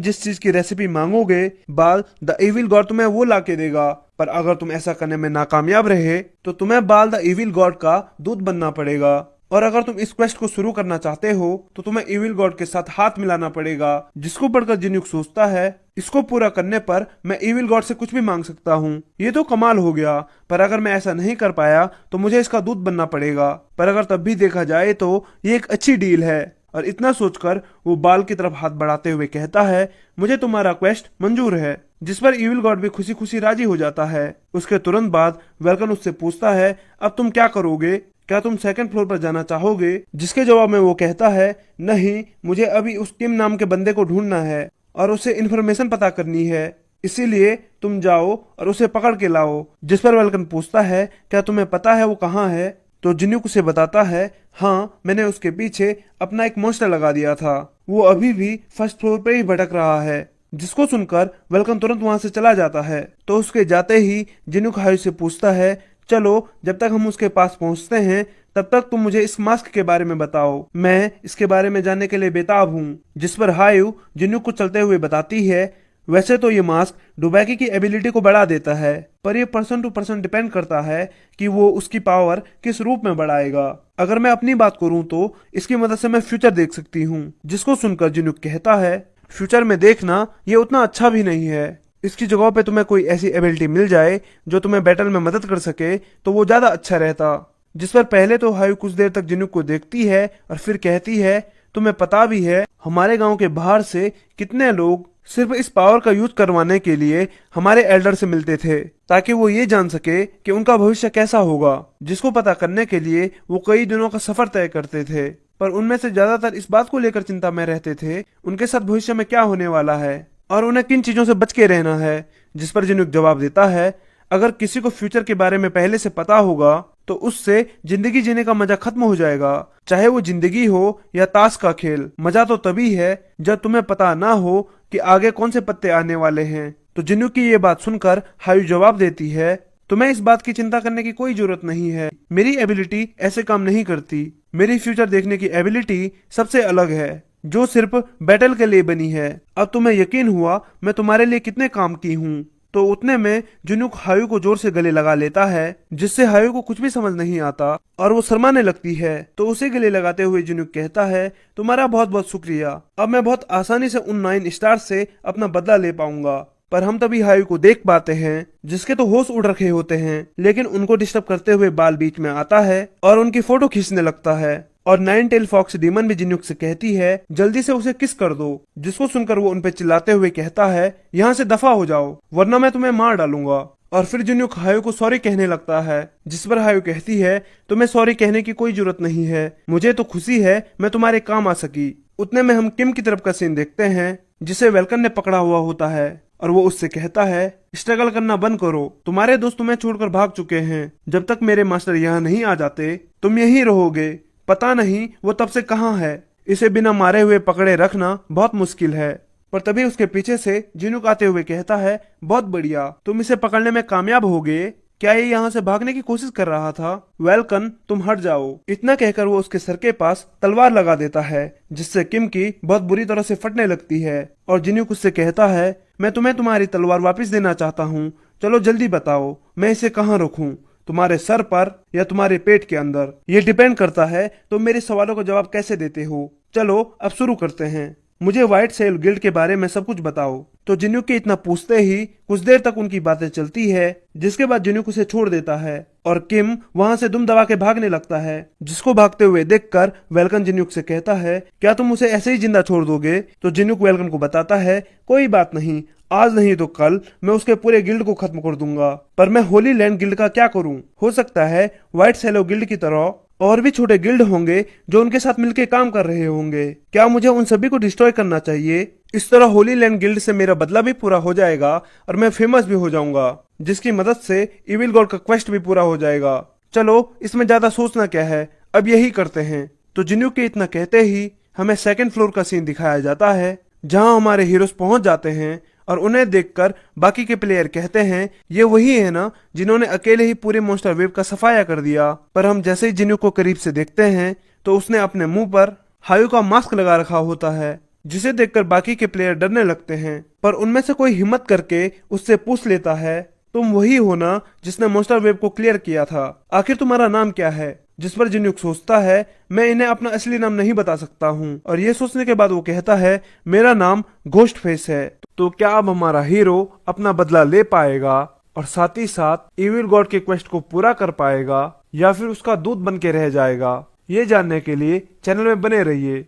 जिस चीज की रेसिपी मांगोगे, बाल द इविल गॉड तुम्हें वो ला के देगा। पर अगर तुम ऐसा करने में नाकामयाब रहे तो तुम्हें बाल द इविल गॉड का दूत बनना पड़ेगा। और अगर तुम इस क्वेस्ट को शुरू करना चाहते हो तो तुम्हें इविल गॉड के साथ हाथ मिलाना पड़ेगा। जिसको पढ़कर जिन्यूक सोचता है, इसको पूरा करने पर मैं इविल गॉड से कुछ भी मांग सकता हूँ। ये तो कमाल हो गया, पर अगर मैं ऐसा नहीं कर पाया तो मुझे इसका दूत बनना पड़ेगा। पर अगर तब भी देखा जाए तो ये एक अच्छी डील है। और इतना सोचकर वो बाल की तरफ हाथ बढ़ाते हुए कहता है, मुझे तुम्हारा क्वेस्ट मंजूर है। जिस पर इविल गॉड भी खुशी खुशी राजी हो जाता है। उसके तुरंत बाद वेलकन उससे पूछता है, अब तुम क्या करोगे? क्या तुम सेकंड फ्लोर पर जाना चाहोगे? जिसके जवाब में वो कहता है, नहीं, मुझे अभी उस किम नाम के बंदे को ढूंढना है और उसे इन्फॉर्मेशन पता करनी है, इसीलिए तुम जाओ और उसे पकड़ के लाओ। जिस पर वेलकन पूछता है, क्या तुम्हें पता है वो कहाँ है? तो जिन्यूक उसे बताता है, हाँ, मैंने उसके पीछे अपना एक मॉन्स्टर लगा दिया था, वो अभी भी फर्स्ट फ्लोर पर ही भटक रहा है। जिसको सुनकर वेलकन तुरंत वहां से चला जाता है। तो उसके जाते ही जिन्यूक हायू से पूछता है, चलो, जब तक हम उसके पास पहुंचते हैं तब तक तुम मुझे इस मास्क के बारे में बताओ, मैं इसके बारे में जानने के लिए बेताब हूँ। जिस पर हायू जिन्यूक को चलते हुए बताती है, वैसे तो ये मास्क डुबैकी की एबिलिटी को बढ़ा देता है, पर ये पर्सन टू पर्सन डिपेंड करता है कि वो उसकी पावर किस रूप में बढ़ाएगा। अगर मैं अपनी बात करूं तो इसकी मदद से मैं फ्यूचर देख सकती हूँ। जिसको सुनकर जिन्यूक कहता है, फ्यूचर में देखना ये उतना अच्छा भी नहीं है। इसकी जगह पे तुम्हें कोई ऐसी एबिलिटी मिल जाए जो तुम्हें बैटल में मदद कर सके तो वो ज्यादा अच्छा रहता। जिस पर पहले तो हायू कुछ देर तक जिन्यूक को देखती है और फिर कहती है, तुम्हें पता भी है हमारे गांव के बाहर से कितने लोग सिर्फ इस पावर का यूज करवाने के लिए हमारे एल्डर से मिलते थे, ताकि वो ये जान सके कि उनका भविष्य कैसा होगा। जिसको पता करने के लिए वो कई दिनों का सफर तय करते थे, पर उनमें से ज्यादातर इस बात को लेकर चिंता में रहते थे उनके साथ भविष्य में क्या होने वाला है और उन्हें किन चीजों से बच के रहना है। जिस पर जिन्यूक जवाब देता है, अगर किसी को फ्यूचर के बारे में पहले से पता होगा तो उससे जिंदगी जीने का मजा खत्म हो जाएगा, चाहे वो जिंदगी हो या ताश का खेल। मजा तो तभी है जब तुम्हें पता ना हो कि आगे कौन से पत्ते आने वाले हैं। तो जिन्यूक की ये बात सुनकर हायू जवाब देती है, तुम्हें इस बात की चिंता करने की कोई जरूरत नहीं है, मेरी एबिलिटी ऐसे काम नहीं करती। मेरी फ्यूचर देखने की एबिलिटी सबसे अलग है, जो सिर्फ बैटल के लिए बनी है। अब तुम्हें यकीन हुआ मैं तुम्हारे लिए कितने काम की हूँ। तो उतने में जिन्यूक हायू को जोर से गले लगा लेता है, जिससे हायू को कुछ भी समझ नहीं आता और वो शर्माने लगती है। तो उसे गले लगाते हुए जिन्यूक कहता है, तुम्हारा बहुत बहुत शुक्रिया, अब मैं बहुत आसानी से उन 9 स्टार्स से अपना बदला ले पाऊंगा। पर हम तभी हायू को देख पाते हैं जिसके तो होश उड़ रखे होते हैं, लेकिन उनको डिस्टर्ब करते हुए बाल बीच में आता है और उनकी फोटो खींचने लगता है। और 9 टेल फॉक्स डीमन भी जिन्यूक से कहती है, जल्दी से उसे किस कर दो। जिसको सुनकर वो उनपे चिल्लाते हुए कहता है, यहाँ से दफा हो जाओ वरना मैं तुम्हें मार डालूंगा। और फिर जिन्यूक हायू को सॉरी कहने लगता है। जिस पर हायू कहती है, तुम्हें सॉरी कहने की कोई जरूरत नहीं है, मुझे तो खुशी है मैं तुम्हारे काम आ सकी। उतने में हम किम की तरफ का सीन देखते हैं, जिसे वेलकन ने पकड़ा हुआ होता है और वो उससे कहता है, स्ट्रगल करना बंद करो, तुम्हारे दोस्त तुम्हें छोड़कर भाग चुके हैं। जब तक मेरे मास्टर यहाँ नहीं आ जाते तुम यहीं रहोगे। पता नहीं वो तब से कहाँ है, इसे बिना मारे हुए पकड़े रखना बहुत मुश्किल है। पर तभी उसके पीछे से जिन्यूक आते हुए कहता है, बहुत बढ़िया, तुम इसे पकड़ने में कामयाब हो गए। क्या ये यहाँ से भागने की कोशिश कर रहा था? वेलकन, तुम हट जाओ। इतना कहकर वो उसके सर के पास तलवार लगा देता है, जिससे किम की बहुत बुरी तरह से फटने लगती है। और जिन्यूक उससे कहता है, मैं तुम्हें तुम्हारी तलवार वापस देना चाहता हूँ, चलो जल्दी बताओ मैं इसे कहाँ रखूँ, तुम्हारे सर पर या तुम्हारे पेट के अंदर? ये डिपेंड करता है तुम मेरे सवालों का जवाब कैसे देते हो। चलो अब शुरू करते हैं, मुझे व्हाइट सेल गिल्ड के बारे में सब कुछ बताओ। तो जिन्यूक के इतना पूछते ही कुछ देर तक उनकी बातें चलती है, जिसके बाद जिन्यूक उसे छोड़ देता है और किम वहां से दुम दबा के भागने लगता है। जिसको भागते हुए देखकर वेलकन जिन्यूक से कहता है, क्या तुम उसे ऐसे ही जिंदा छोड़ दोगे? तो जिन्यूक वेलकन को बताता है, कोई बात नहीं, आज नहीं तो कल मैं उसके पूरे गिल्ड को खत्म कर दूंगा। पर मैं होली लैंड गिल्ड का क्या करूं? हो सकता है व्हाइट सेलो गिल्ड की तरह और भी छोटे गिल्ड होंगे जो उनके साथ मिलकर काम कर रहे होंगे। क्या मुझे उन सभी को डिस्ट्रॉय करना चाहिए? इस तरह होली लैंड गिल्ड से मेरा बदला भी पूरा हो जाएगा और मैं फेमस भी हो जाऊंगा, जिसकी मदद से इविल गॉड का क्वेस्ट भी पूरा हो जाएगा। चलो इसमें ज्यादा सोचना क्या है, अब यही करते हैं। तो जिन्यूक के इतना कहते ही हमें सेकंड फ्लोर का सीन दिखाया जाता है, जहां हमारे हीरोज पहुंच जाते हैं और उन्हें देखकर बाकी के प्लेयर कहते हैं, ये वही है ना जिन्होंने अकेले ही पूरे मॉन्स्टर वेव का सफाया कर दिया। पर हम जैसे ही जिन्यूक को करीब से देखते हैं तो उसने अपने मुंह पर हायू का मास्क लगा रखा होता है, जिसे देखकर बाकी के प्लेयर डरने लगते हैं। पर उनमें से कोई हिम्मत करके उससे पूछ लेता है, तुम वही हो ना जिसने मॉन्स्टर वेव को क्लियर किया था? आखिर तुम्हारा नाम क्या है? जिस पर जिन्यूक सोचता है, मैं इन्हें अपना असली नाम नहीं बता सकता हूँ। और ये सोचने के बाद वो कहता है, मेरा नाम घोस्ट फेस है। तो क्या अब हमारा हीरो अपना बदला ले पाएगा और साथ ही साथ इविल गॉड के क्वेस्ट को पूरा कर पाएगा, या फिर उसका दूत बन के रह जाएगा? ये जानने के लिए चैनल में बने रहिए।